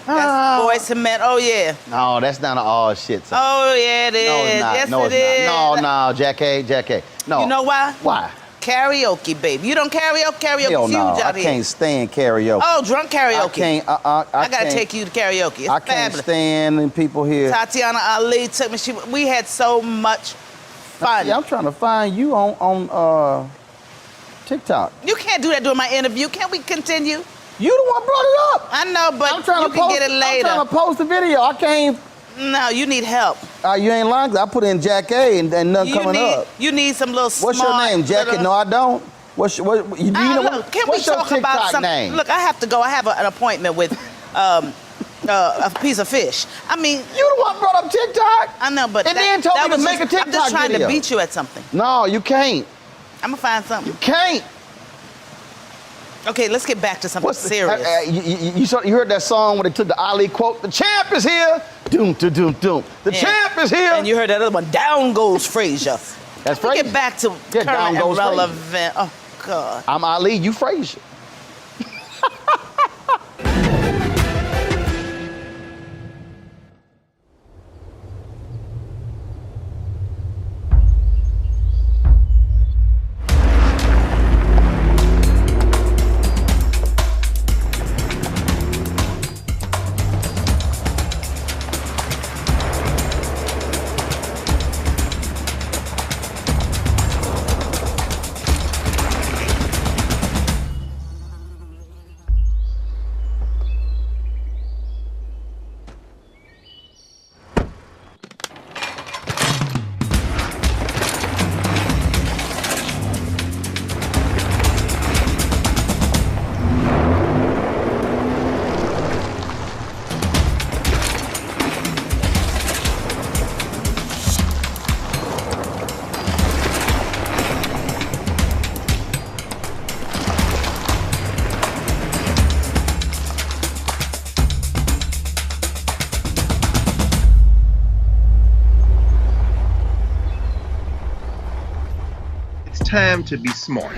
That's Boyz II Men. Oh, yeah. No, that's not an all shit song. Oh, yeah, it is. No, it's not. Yes, No, it it's is. not. No, Jackée. No. You know why? Why? Karaoke, baby. You don't karaoke? Karaoke's Hell huge no, out I here. can't stand karaoke. Oh, drunk karaoke. I gotta take you to karaoke. It's I can't fabulous. stand people here. Tatiana Ali took me. We had so much fun. Yeah, I'm trying to find you on TikTok. You can't do that during my interview. Can we continue? You the one brought it up. I know, but I'm trying you to can post, get it later. I'm trying to post the video. I can't. No, you need help. You ain't lying. 'Cause I put in Jackée and nothing coming up. You need some little What's your name, Jackée? No, I don't. What's your talk TikTok about something? name? Look, I have to go. I have an appointment with a piece of fish. I mean, you the one brought up TikTok. I know, but and then told me to make a TikTok video. I'm just trying to beat you at something. No, you can't. I'm gonna find something. You can't. Okay, let's get back to something serious. You heard that song when they took the Ali quote? The champ is here. Doom, doom, doom, doom. The champ is here. And you heard that other one? Down goes Frazier. That's Frazier. Get back to current down goes and relevant. Oh God. I'm Ali. You Frazier. Time to be smart.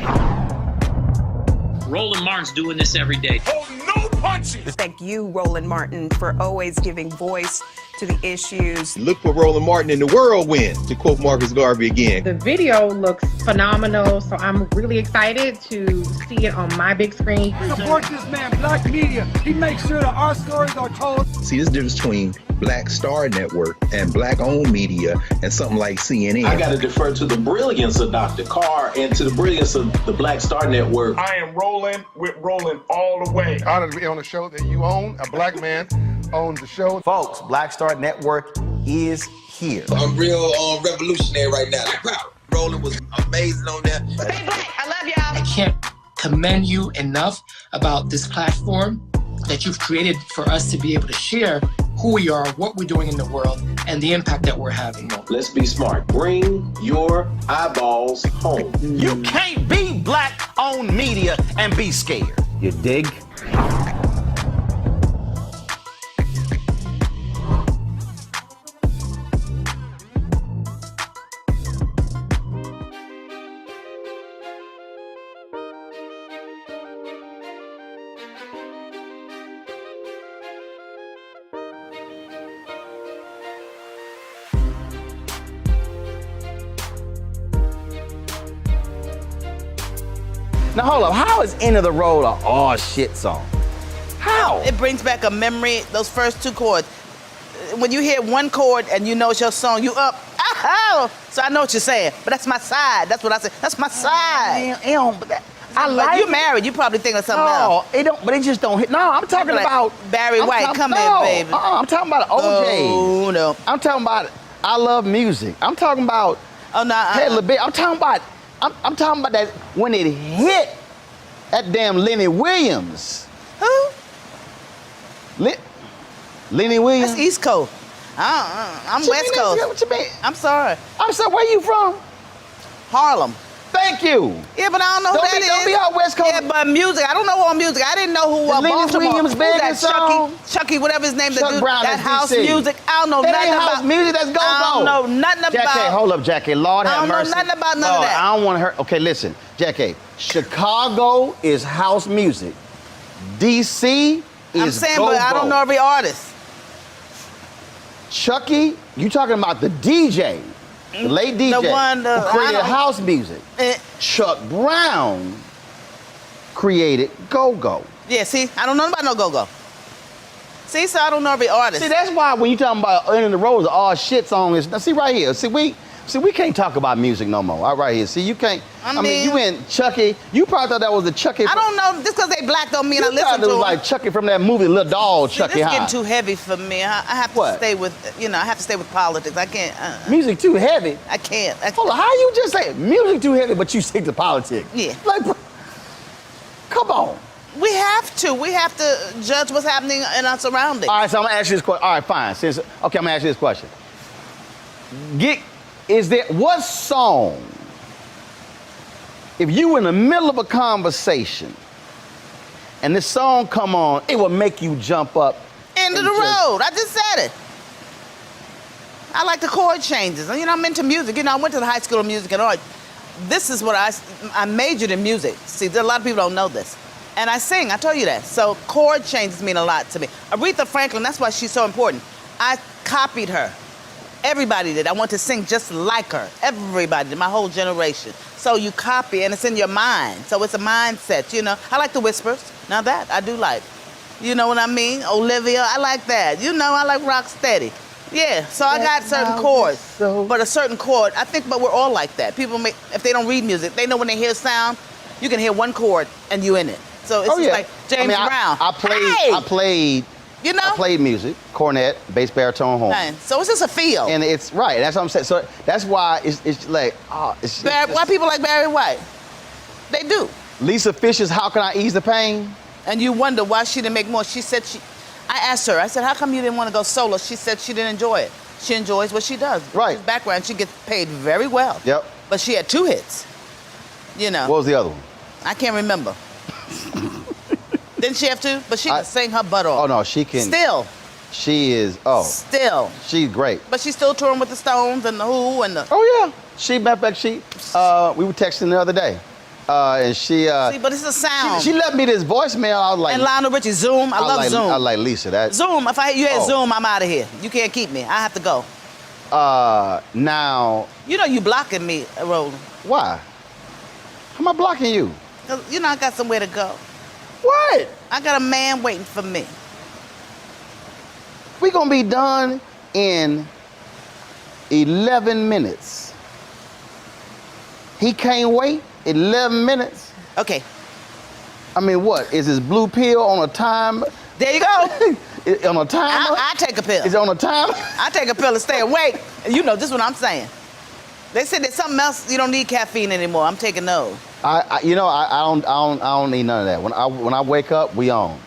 Roland Martin's doing this every day. Oh, no punches! Thank you, Roland Martin, for always giving voice to the issues. Look for Roland Martin in the whirlwind, to quote Marcus Garvey again. The video looks phenomenal, so I'm really excited to see it on my big screen. Support this man, Black Media. He makes sure that our stories are told. See, this difference between Black Star Network and Black-owned media and something like CNN. I got to defer to the brilliance of Dr. Carr and to the brilliance of the Black Star Network. I am rolling with Roland all the way. Honored to be on a show that you own. A black man owns the show. Folks, Black Star Network is here. I'm real revolutionary right now. Like, wow, Roland was amazing on there. Stay black. I love y'all. I can't commend you enough about this platform that you've created for us to be able to share who we are, what we're doing in the world, and the impact that we're having. Let's be smart. Bring your eyeballs home. You can't be Black-owned media and be scared. You dig? Now hold up, how is End of the Road a oh shit song? How? It brings back a memory, those first two chords. When you hear one chord and you know it's your song, you up, oh! So I know what you're saying, but that's my side. That's what I say. That's my side. I like you married, you probably think of something else. No, it don't, but it just don't hit. No, I'm talking Like about Barry White, come here, baby. I'm talking about OJ. Oh, no. I'm talking about I Love Music. I'm talking about Oh, no. Hey, little bit. I'm talking about that when it hit that damn Lenny Williams. Who? Lenny Williams. That's East Coast. I'm West Coast. What you mean? I'm sorry. I'm sorry, where you from? Harlem. Thank you. Yeah, but I don't know who that is. Don't be all West Coast. Yeah, but music. I don't know all music. I didn't know who Lenny Baltimore. Williams Who's big that song? Chucky, whatever his name. Chuck the dude, Brown, that that's house DC. music. I don't know That nothing ain't about. house music. That's go-go. I don't know nothing about. Jackée, hold up, Jackée. Lord have mercy. I don't know nothing about none Lord, of that. I don't want to hurt. Okay, listen, Jackée. Chicago is house music. DC is I'm saying, go-go. but I don't know every artist. Chucky, you talking about the DJ, the late DJ The one, who created house music. Eh. Chuck Brown created go-go. Yeah, see, I don't know about no go-go. See, so I don't know every artist. See, that's why when you talking about End of the Road, the all shit song is. Now, see right here. See, we can't talk about music no more. All right here. See, you can't. I mean, you went Chucky. You probably thought that was the Chucky. I don't know. Just because they black don't mean I You listen thought to it was them. like Chucky from that movie, Little Doll, See, Chucky this High. getting too heavy for me. I have to What? stay with, I have to stay with politics. I can't. Music too heavy. I can't. Hold on, how you just say music too heavy, but you stick to politics? Yeah. Like, come on. We have to. We have to judge what's happening in our surroundings. All right, so I'm gonna ask you this question. All right, fine. I'm gonna ask you this question. What song, if you were in the middle of a conversation and this song come on, it will make you jump up? End of the road. I just said it. I like the chord changes. You know, I'm into music. You know, I went to the High School of Music and Art. This is what I majored in music. See, a lot of people don't know this. And I sing, I told you that. So chord changes mean a lot to me. Aretha Franklin, that's why she's so important. I copied her. Everybody did. I want to sing just like her. Everybody did, my whole generation. So you copy and it's in your mind. So it's a mindset, you know. I like the Whispers. Now that I do like. You know what I mean? Olivia, I like that. You know, I like Rocksteady. Yeah, so I got certain chords. But a certain chord, but we're all like that. People if they don't read music, they know when they hear sound, you can hear one chord and you in it. So it's just like James Brown. I played music, cornet, bass, baritone, horn. Hey, so it's just a feel. And it's right. That's what I'm saying. So that's why it's like, why people like Barry White? They do. Lisa Fisher's "How Can I Ease the Pain?" And you wonder why she didn't make more. She said I asked her. I said, how come you didn't want to go solo? She said she didn't enjoy it. She enjoys what she does. Right. She's background. She gets paid very well. Yep. But she had 2 hits. You know. What was the other one? I can't remember. Didn't she have 2? But she can sing her butt off. Oh no, she can. Still. She is. Still. She's great. But she's still touring with the Stones and the Who and the. Oh yeah. Matter of fact, we were texting the other day. And she See, but it's a sound. she left me this voicemail. I was like, and Lionel Richie, Zoom. I love Zoom. I was like, Lisa, that Zoom. If you had Zoom, I'm out of here. You can't keep me. I have to go. Now. You know you blocking me, Roland. Why? How am I blocking you? 'Cause you know I got somewhere to go. What? I got a man waiting for me. We gonna be done in 11 minutes. He can't wait 11 minutes. Okay. I mean, what? Is this blue pill on a time? There you go. On a timer? I take a pill. Is it on a timer? I take a pill to stay awake. You know, this is what I'm saying. They said there's something else. You don't need caffeine anymore. I'm taking those. I don't need none of that. When I wake up, we on.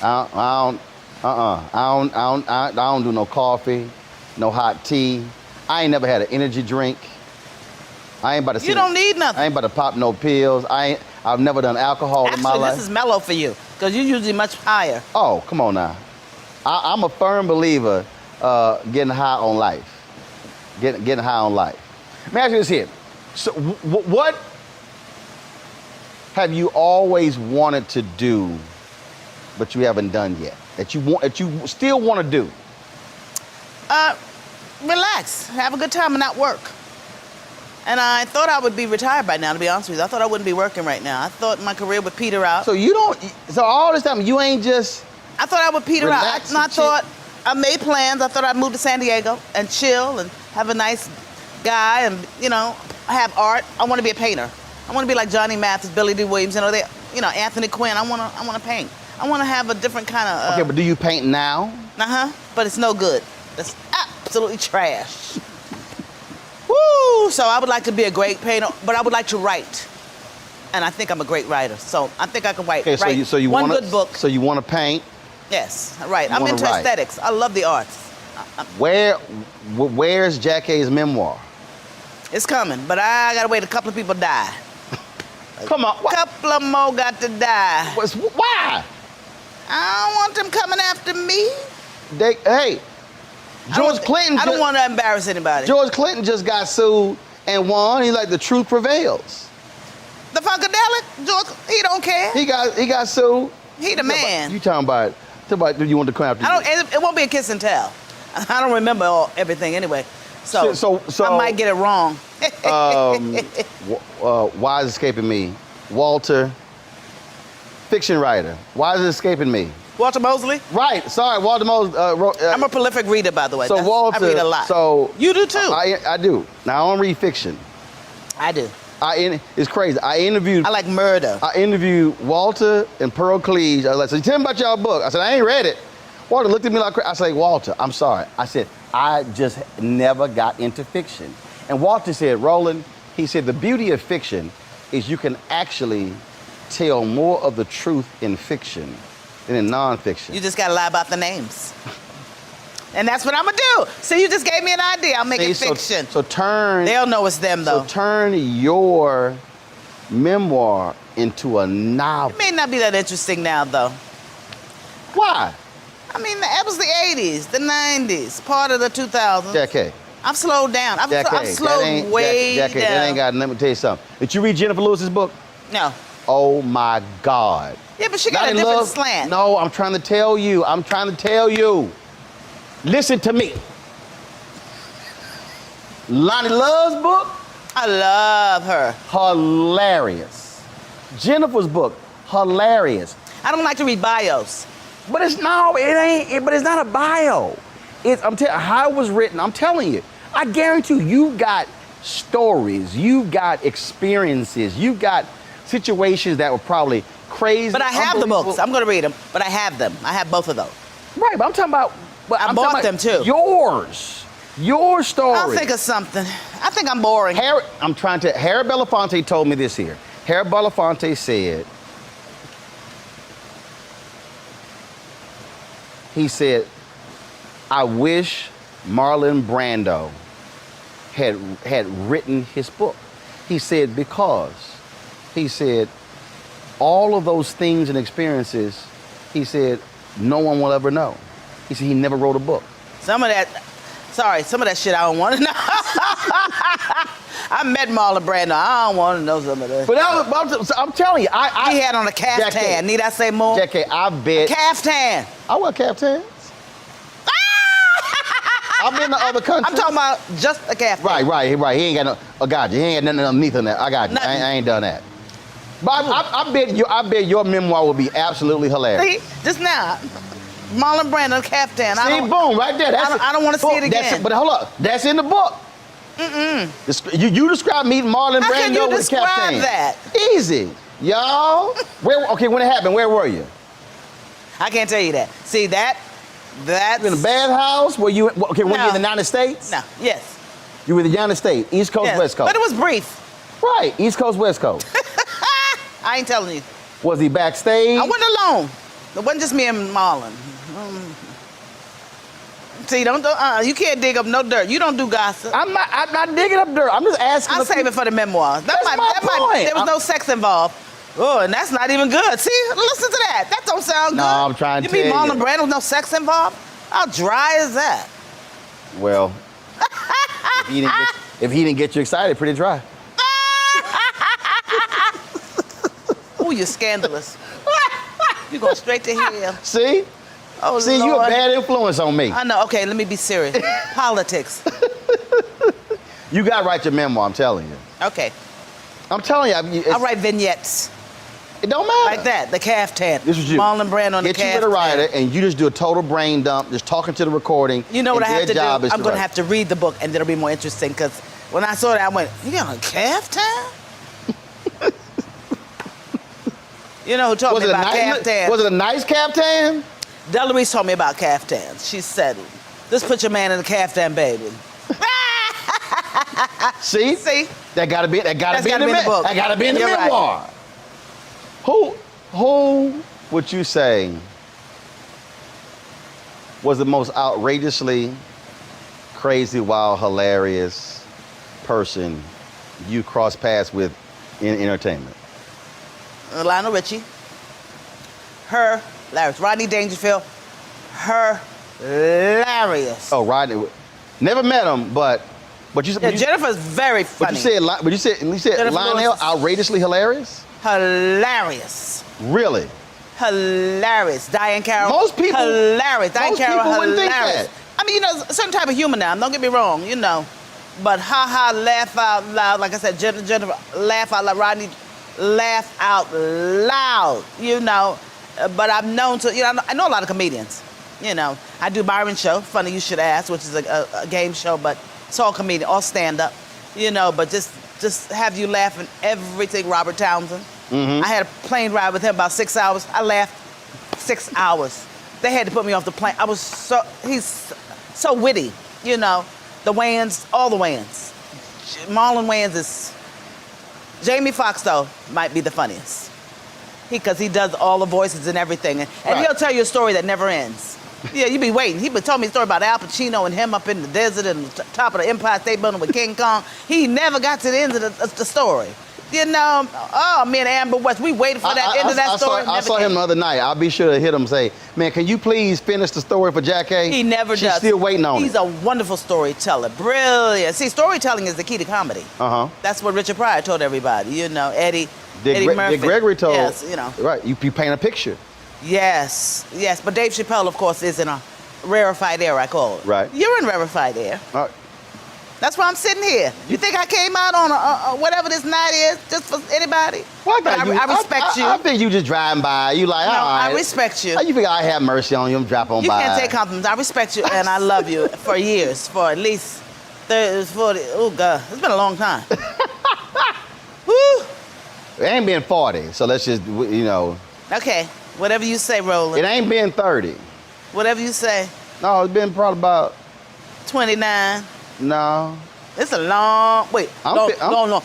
I don't do no coffee, no hot tea. I ain't never had an energy drink. I ain't about to. You don't need nothing. I ain't about to pop no pills. I've never done alcohol in my life. Actually, this is mellow for you because you're usually much higher. Oh, come on now. I'm a firm believer getting high on life. Getting high on life. Let me ask you this here. So, what have you always wanted to do, but you haven't done yet? That you still want to do? Relax, have a good time and not work. And I thought I would be retired by now, to be honest with you. I thought I wouldn't be working right now. I thought my career would peter out. So all this time, you ain't just... I thought I would peter out. I made plans. I thought I'd move to San Diego and chill and have a nice guy and, have art. I want to be a painter. I want to be like Johnny Mathis, Billy D. Williams, Anthony Quinn. I want to paint. I want to have a different kind of... Okay, but do you paint now? But it's no good. That's absolutely trash. Woo! So I would like to be a great painter, but I would like to write. And I think I'm a great writer. So I think I can write one good book. So you want to paint? Yes, right. I'm into aesthetics. I love the arts. Where's Jackée's memoir? It's coming, but I gotta wait a couple of people die. Come on. A couple of more got to die. Why? I don't want them coming after me. George Clinton. I don't want to embarrass anybody. George Clinton just got sued and won. He's like, the truth prevails. The Funkadelic, George, he don't care. He got sued. He the man. You talking about you want to come after you? It won't be a kiss and tell. I don't remember everything anyway. So I might get it wrong. Why is it escaping me? Walter, fiction writer. Why is it escaping me? Walter Mosley? Right. Sorry, Walter Mosley. I'm a prolific reader, by the way. So Walter, I read a lot. So you do too. I do. Now I don't read fiction. I do. It's crazy. I like murder. I interviewed Walter and Pearl Cleage. I was like, so tell me about y'all book. I said, I ain't read it. Walter looked at me like crazy. I said, Walter, I'm sorry. I said, I just never got into fiction. And Walter said, Roland, he said, the beauty of fiction is you can actually tell more of the truth in fiction than in nonfiction. You just gotta lie about the names. And that's what I'm gonna do. See, you just gave me an idea. I'll make it fiction. So turn... They'll know it's them, though. So turn your memoir into a novel. It may not be that interesting now, though. Why? I mean, it was the 80s, the 90s, part of the 2000s. Jackée. I've slowed down. I've slowed way down. Jackée, that ain't got nothing. Let me tell you something. Did you read Jennifer Lewis's book? No. Oh, my God. Yeah, but she got a different slant. No, I'm trying to tell you. Listen to me. Lonnie Love's book. I love her. Hilarious. Jennifer's book. Hilarious. I don't like to read bios. But it's not a bio. How it was written, I'm telling you. I guarantee you've got stories, you've got experiences, you've got situations that were probably crazy. But I have the books. I'm going to read them, but I have them. I have both of those. Right, but I'm talking about... I bought them too. Your story. I'll think of something. I think I'm boring. Harry Belafonte told me this here. Harry Belafonte said, I wish Marlon Brando had written his book. He said, because, all of those things and experiences, he said, no one will ever know. He said he never wrote a book. Some of that shit I don't want to know. I met Marlon Brando. I don't want to know some of this. But I'm telling you, He had on a caftan. Jackée. Need I say more? Jackée, I bet. Caftan. I wear caftans. I've been to other countries. I'm talking about just a caftan. Right. He ain't got no. I got you. He ain't got nothing underneath on that. I got you. I ain't done that. But I bet your memoir will be absolutely hilarious. See, just now, Marlon Brando caftan. See, boom, right there. I don't want to see it again. But hold up, that's in the book. You describe meeting Marlon How can you Brando with describe caftan. that? Easy, y'all. When it happened, where were you? I can't tell you that. See that's in a bathhouse? Were you in the United States? No. Yes. You were in the United States, East Coast, Yes. West Coast. But it was brief. Right, East Coast, West Coast. I ain't telling you. Was he backstage? I wasn't alone. It wasn't just me and Marlon. See, you can't dig up no dirt. You don't do gossip. I'm not digging up dirt. I'm just asking. I'll save it for the memoirs. That's my point. There was no sex involved. Oh, and that's not even good. See, listen to that. That don't sound good. No, I'm trying to tell you. You mean tell Marlon Brando with no sex involved? How dry is that? Well, if he didn't get you excited, pretty dry. Ooh, you're scandalous. You going straight to hell. See? Oh, See, Lord. you a bad influence on me. I know. Okay, let me be serious. Politics. You got to write your memoir, I'm telling you. Okay. I'm telling you. I'll write vignettes. It don't matter. Like that, the caftan. This was you. Marlon Brando on the caftan. Get you with a writer, and you just do a total brain dump, just talking to the recording. You know what I have to do? I'm going to have to read the book, and then it'll be more interesting, because when I saw that, I went, you got a caftan? You know who told me about caftans? Was it a nice caftan? Delarese told me about caftans. She said, just put your man in a caftan, baby. See? That gotta be in the book. That gotta be in the memoir. Right. Who would you say was the most outrageously crazy, wild, hilarious person you crossed paths with in entertainment? Lionel Richie. Hilarious. Rodney Dangerfield. Hilarious. Oh, Rodney. Never met him, but you said Jennifer's very funny. But you said Lionel outrageously hilarious? Hilarious. Really? Hilarious. Diane Carroll. Most people. Hilarious. Diane Carroll. People wouldn't Hilarious. think that. I mean, a certain type of humor now. Don't get me wrong, But laugh out loud. Like I said, Jennifer, laugh out loud. Rodney, laugh out loud. But I've known I know a lot of comedians. I do Byron's show, Funny You Should Ask, which is a game show, but it's all comedian, all stand-up. But just have you laughing everything. Robert Townsend. Mm-hmm. I had a plane ride with him about 6 hours. I laughed 6 hours. They had to put me off the plane. He's so witty, The Wayans, all the Wayans. Marlon Wayans is, Jamie Foxx though, might be the funniest. Because he does all the voices and everything. And he'll tell you a story that never ends. Yeah, you be waiting. He told me a story about Al Pacino and him up in the desert and the top of the Empire State Building with King Kong. He never got to the end of the story. Me and Amber West, we waited for that end of that story. I saw him the other night. I'll be sure to hit him and say, man, can you please finish the story for Jackée? He never does. She's still waiting on it. He's a wonderful storyteller. Brilliant. See, storytelling is the key to comedy. Uh-huh. That's what Richard Pryor told everybody. Eddie Murphy. Dick Gregory told. Yes, Right, you paint a picture. Yes. But Dave Chappelle, of course, is in a rarefied air, I call it. Right. You're in rarefied air. That's why I'm sitting here. You think I came out on whatever this night is, just for anybody? Well, I respect you. I think you just driving by. You like, all right. I respect you. You think I have mercy on you? I'm drop on by. You can't take compliments. I respect you, and I love you for years, for at least 30, 40. Oh, God. It's been a long time. Woo! It ain't been 40, so let's just, Okay. Whatever you say, Roland. It ain't been 30. Whatever you say. No, it's been probably about 29. No. It's a long,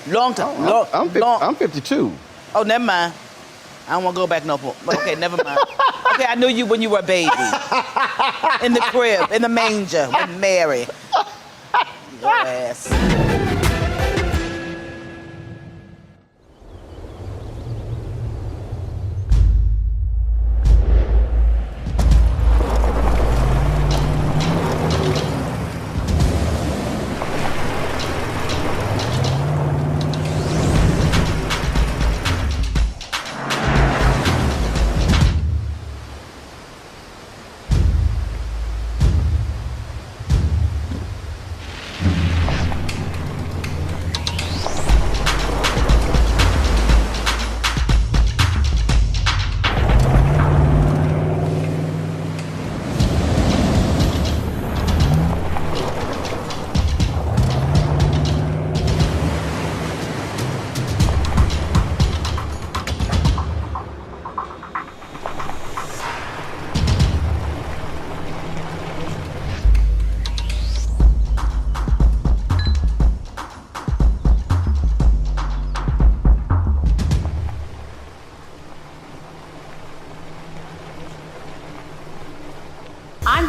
long time. I'm 52. Oh, never mind. I don't want to go back no more. But okay, never mind. Okay, I knew you when you were a baby. In the crib, in the manger with Mary. Your ass.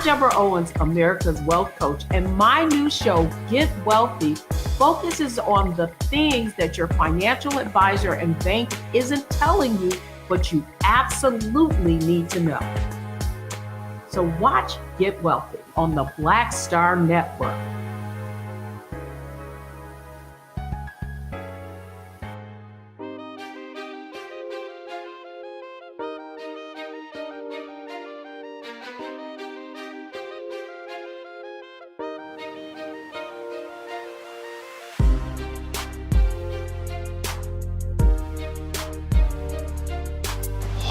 Deborah Owens, America's Wealth Coach, and my new show, Get Wealthy, focuses on the things that your financial advisor and bank isn't telling you, but you absolutely need to know. So watch Get Wealthy on the Black Star Network.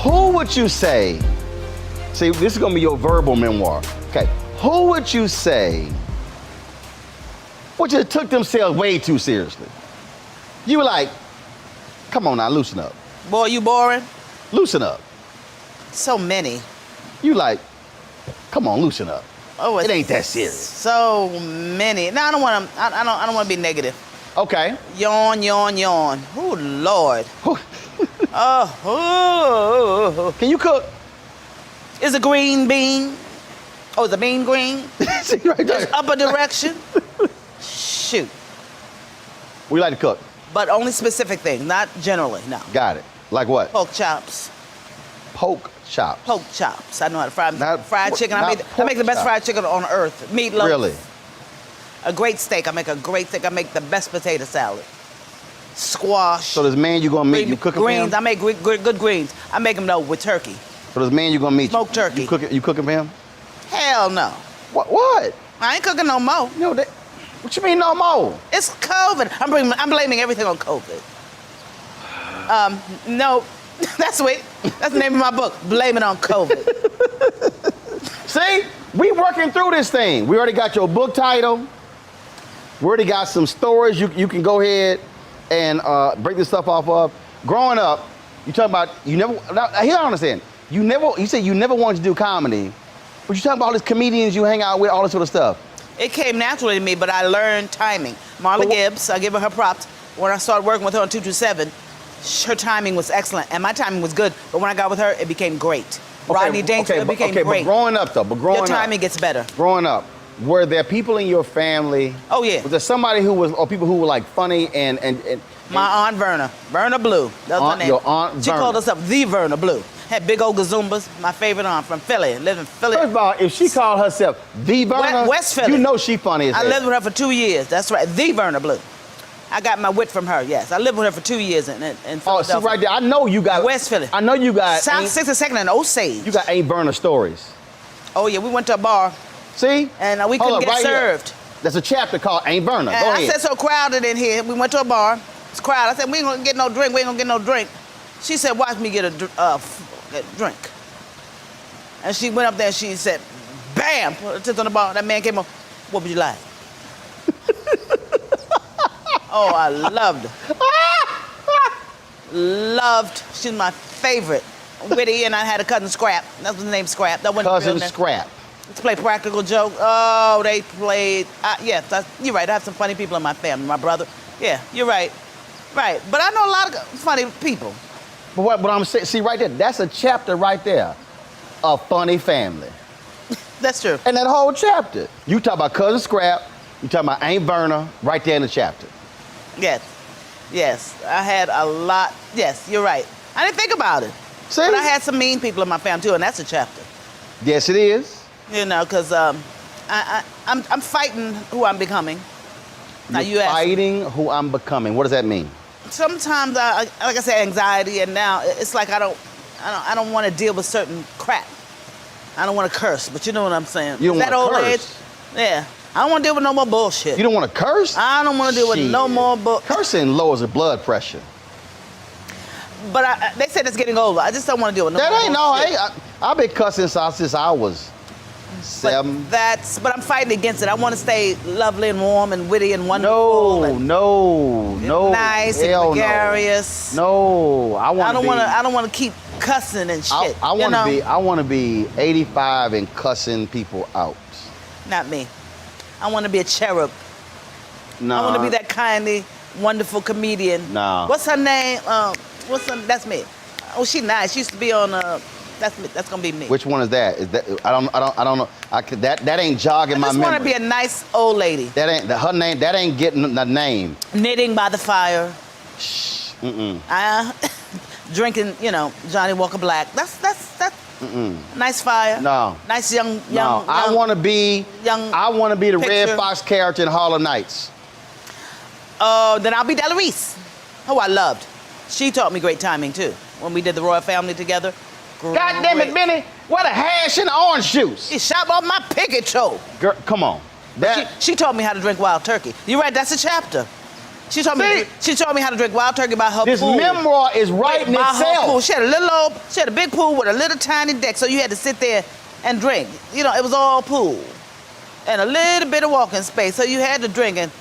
Who would you say, see, this is gonna be your verbal memoir. Okay, who would you say, which just took themselves way too seriously? You were like, come on now, loosen up. Boy, you boring? Loosen up. So many. You like, come on, loosen up. Oh, it ain't that serious. So many. No, I don't want to. I don't want to be negative. Okay. Yawn, yawn, yawn. Oh Lord. Oh. Can you cook? Is a green bean? Oh, is a bean green? See right there. Just upper direction. Shoot. We like to cook. But only specific things, not generally. No. Got it. Like what? Pork chops. Pork chops. Pork chops. I know how to fry Not fried chicken. I make the best chop. fried chicken on earth. Meatloaf. Really? A great steak. I make a great steak. I make the best potato salad. Squash. So this man you gonna meet, you cooking greens. for him? I make good greens. I make them though with turkey. So this man you gonna meet, Smoked turkey. You cooking for him? Hell no. What? I ain't cooking no more. No, what you mean no more? It's COVID. I'm blaming everything on COVID. No, that's the name of my book. Blame it on COVID. See, we working through this thing. We already got your book title. We already got some stories you can go ahead and break this stuff off of. Growing up, you talking about you never. Now, here I understand. You said you never wanted to do comedy, but you talking about all these comedians you hang out with, all this sort of stuff. It came naturally to me, but I learned timing. Marla Gibbs, I give her props. When I started working with her on 227, her timing was excellent, and my timing was good. But when I got with her, it became great. Rodney Dangerfield, it became great. But growing up though, your timing gets better. Growing up, were there people in your family? Oh yeah. Was there somebody or people who were like funny and my Aunt Verna Blue. That was her name. Your Aunt Verna. She called herself the Verna Blue. Had big old gazumbas. My favorite aunt from Philly. Lived in Philly. First of all, if she called herself the Verna, West Philly. You know she funny as hell. I lived with her for 2 years. That's right. The Verna Blue. I got my wit from her, yes. I lived with her for 2 years in Philadelphia. Oh, see right there. I know you got West Philly. I know you got South 62nd and Osage. You got Aunt Verna stories. Oh yeah, we went to a bar. See? And we couldn't get served. Here. There's a chapter called Aunt Verna. And Go ahead. I said, so crowded in here. We went to a bar. It's crowded. I said, we ain't gonna get no drink. We ain't gonna get no drink. She said, watch me get a drink. And she went up there and she said, bam, put her tits on the bar. That man came up, what would you like? Oh, I loved her. Loved. She's my favorite. Witty, and I had a cousin Scrap. That was the name Scrap. That wasn't Cousin real name. Scrap. To play practical joke. Oh, they played. Yes, you're right. I have some funny people in my family. My brother. Yeah, you're right. Right. But I know a lot of funny people. But what I'm saying, see right there, that's a chapter right there. A funny family. That's true. And that whole chapter. You talk about Cousin Scrap, you talk about Aunt Verna, right there in the chapter. Yes. Yes. I had a lot. Yes, you're right. I didn't think about it. See? But I had some mean people in my family too, and that's a chapter. Yes, it is. You know, because I'm fighting who I'm becoming. You're fighting who I'm becoming. What does that mean? Sometimes, like I said, anxiety, and now it's like I don't want to deal with certain crap. I don't want to curse, but you know what I'm saying. You don't want to curse? Yeah. I don't want to deal with no more bullshit. You don't want to curse? I don't want to deal with no more bullshit. Cursing lowers the blood pressure. But they said it's getting older. I just don't want to deal with no more bullshit. I've been cussing since I was 7. But I'm fighting against it. I want to stay lovely and warm and witty and wonderful. No. Nice and gregarious. No. I don't want to keep cussing and shit. I want to be 85 and cussing people out. Not me. I want to be a cherub. No. I want to be that kindly, wonderful comedian. No. What's her name? That's me. Oh, she nice. She used to be on That's gonna be me. Which one is that? Is that I don't know. That ain't jogging my memory. I just want to be a nice old lady. That ain't her name. That ain't getting the name. Knitting by the fire. Shh. Drinking, Johnny Walker Black. That's nice fire. No. Nice young. I want to be the picture. Red Fox character in Harlem Nights. Oh, then I'll be Delarice, who I loved. She taught me great timing too. When we did the Royal Family together. God damn it, Benny! What a hash and orange juice. She shot off my picket toe. Girl, come on. She taught me how to drink wild turkey. You're right. That's a chapter. She taught me how to drink wild turkey by her pool. This memoir is writing by itself. Her pool. She had a big pool with a little tiny deck, so you had to sit there and drink. It was all pool. And a little bit of walking space, so you had to drink, and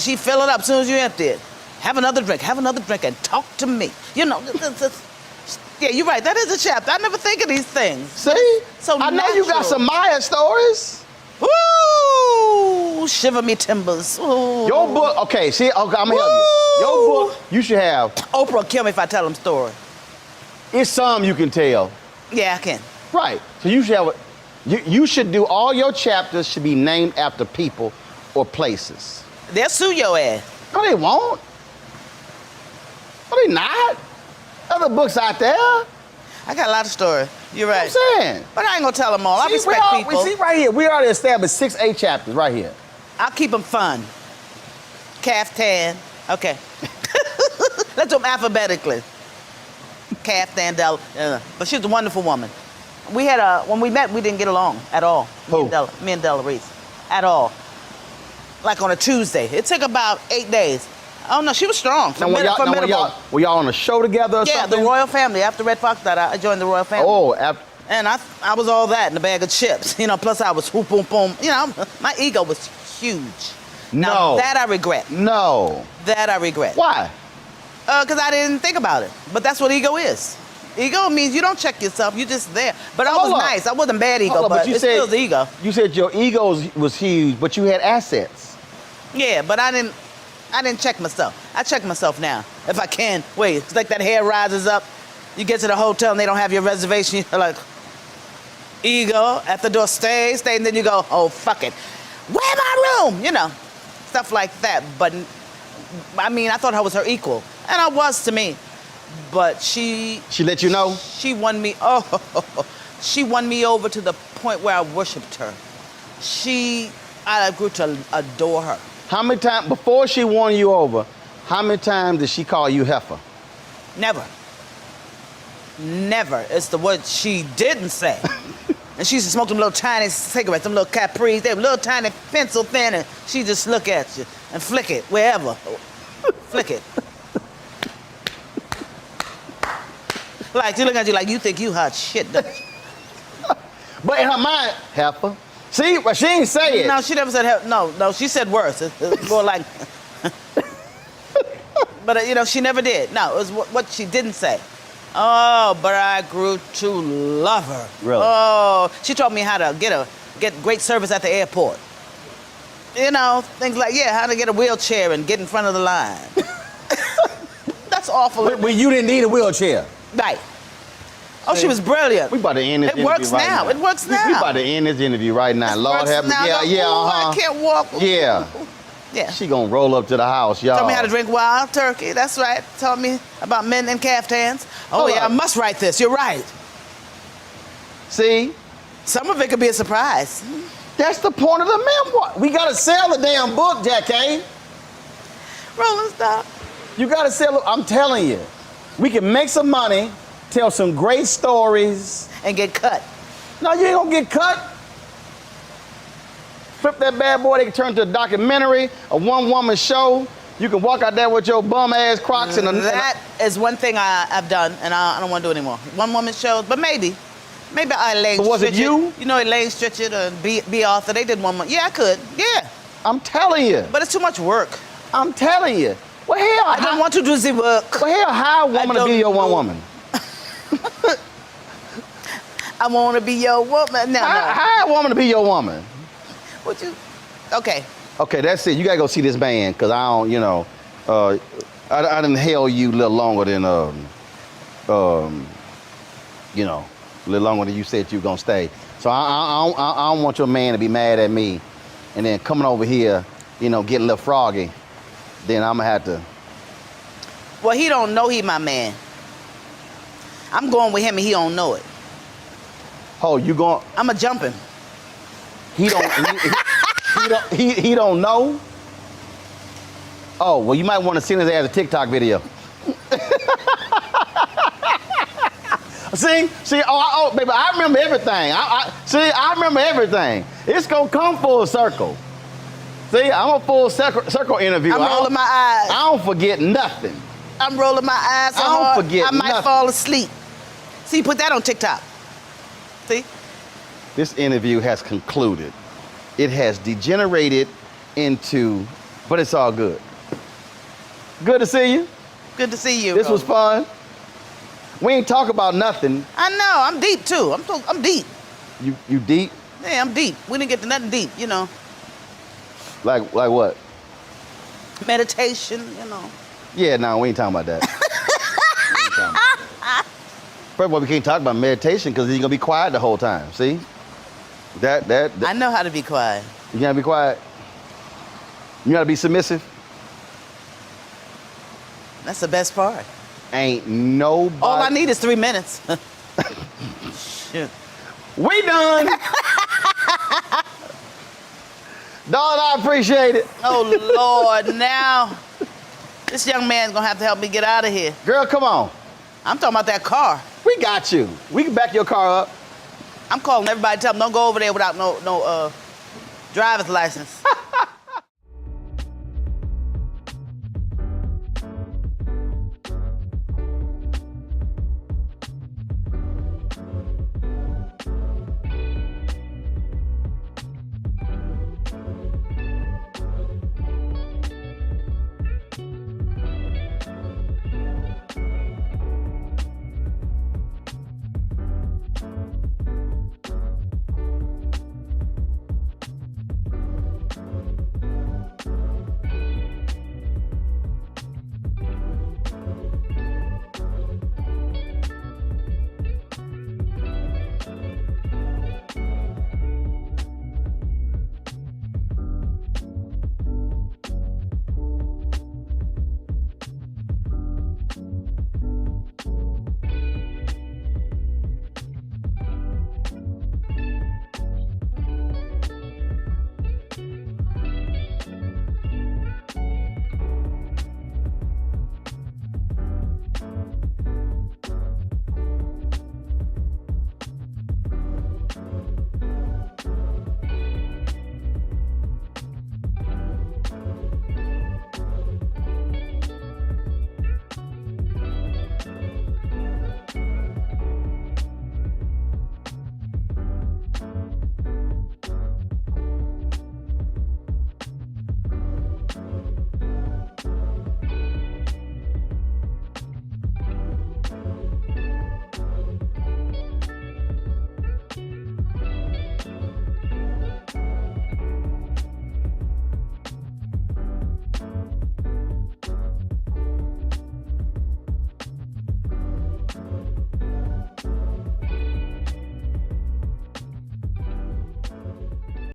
she fill it up as soon as you empty it. Have another drink, and talk to me. Yeah, you're right, that is a chapter. I never think of these things. See? So I know you got some Maya stories. Ooh, shiver me timbers. Ooh. Your book, I'm gonna help you. Your book, you should have. Oprah will kill me if I tell them story. It's some you can tell. Yeah, I can. Right. So you should have you should do all your chapters should be named after people or places. They'll sue your ass. No, they won't. No, they not. Other books out there. I got a lot of stories. You're right. You know what I'm saying? But I ain't gonna tell them all. I respect people. See right here, we already established 6 8 chapters right here. I'll keep them fun. Caftan. Okay. Let's do them alphabetically. Caftan, but she's a wonderful woman. We had when we met, we didn't get along at all. Who? Me and Delarice. At all. Like on a Tuesday. It took about 8 days. Oh no, she was strong. Were y'all on a show together or something? Yeah, the Royal Family. After Red Fox died, I joined the Royal Family. Oh, and I was all that in a bag of chips. Plus I was whoop, boom, boom. My ego was huge. No. Now, that I regret. No. That I regret. Why? Because I didn't think about it. But that's what ego is. Ego means you don't check yourself. You're just there. But I was nice. I wasn't bad ego, but it's still the ego. You said your ego was huge, but you had assets. Yeah, but I didn't check myself. I check myself now, if I can. Wait, it's like that hair rises up. You get to the hotel and they don't have your reservation. You're like, ego, at the door, stay, and then you go, oh, fuck it. Where my room? Stuff like that. But, I thought I was her equal. And I was to me. But she let you know? She won me, she won me over to the point where I worshiped her. I grew to adore her. How many times, before she won you over, how many times did she call you heifer? Never. Never. It's the word she didn't say. And she used to smoke them little tiny cigarettes, them little Capris. They were little tiny pencil thin, and she just look at you and flick it wherever. Flick it. Like, she look at you like you think you hot shit, don't you? But in her mind, heifer. See, but she ain't say it. No, she never said heifer. No, she said worse. It's more like... But, she never did. No, it was what she didn't say. Oh, but I grew to love her. Really? Oh, she taught me how to get great service at the airport. Things like, how to get a wheelchair and get in front of the line. That's awful. But you didn't need a wheelchair. Right. Oh, she was brilliant. We about to end this interview right now. It works now. We about to end this interview right now. Lord have me. I can't walk. Yeah. Yeah. She gonna roll up to the house, y'all. Taught me how to drink wild turkey. That's right. Taught me about men and caftans. Oh, yeah, I must write this. You're right. See? Some of it could be a surprise. That's the point of the memoir. We gotta sell the damn book, Jackée. Rolling Stop. You gotta sell it. I'm telling you. We can make some money, tell some great stories. And get cut. No, you ain't gonna get cut. Flip that bad boy, they can turn into a documentary, a one-woman show. You can walk out there with your bum-ass Crocs and That is one thing I've done, and I don't want to do anymore. One-woman shows, but maybe Elaine But was it you? Elaine Stritchett and B. Arthur, they did one more. Yeah, I could, yeah. I'm telling you. But it's too much work. I'm telling you. Well, hell, I don't want to do the work. Well, hell, hire a woman to be your one woman. I want to be your woman. No. Hire a woman to be your woman. Would you? Okay. Okay, that's it. You gotta go see this band, cause I don't, I didn't held you a little longer than, a little longer than you said you were gonna stay. So I don't want your man to be mad at me, and then coming over here, getting a little froggy. Then I'm gonna have to. Well, he don't know he my man. I'm going with him and he don't know it. Oh, you going? I'ma jump him. He don't. he don't know. Oh, well, you might want to send his ass a TikTok video. See, baby, I remember everything. I remember everything. It's gonna come full circle. See, I'm a full circle interview. I'm rolling my eyes. I don't forget nothing. I'm rolling my eyes so I don't hard, forget I might nothing. fall asleep. See, put that on TikTok. See? This interview has concluded. It has degenerated into, but it's all good. Good to see you. Good to see you. This was fun. We ain't talk about nothing. I know. I'm deep too. I'm deep. You deep? Yeah, I'm deep. We didn't get to nothing deep, Like what? Meditation, Yeah, no, we ain't talking about that. First of all, we can't talk about meditation because he's gonna be quiet the whole time. See? That I know how to be quiet. You gotta be quiet. You gotta be submissive. That's the best part. Ain't nobody. All I need is 3 minutes. Shit. We done. Dog, I appreciate it. Oh Lord, now this young man's gonna have to help me get out of here. Girl, come on. I'm talking about that car. We got you. We can back your car up. I'm calling everybody, tell them don't go over there without no driver's license.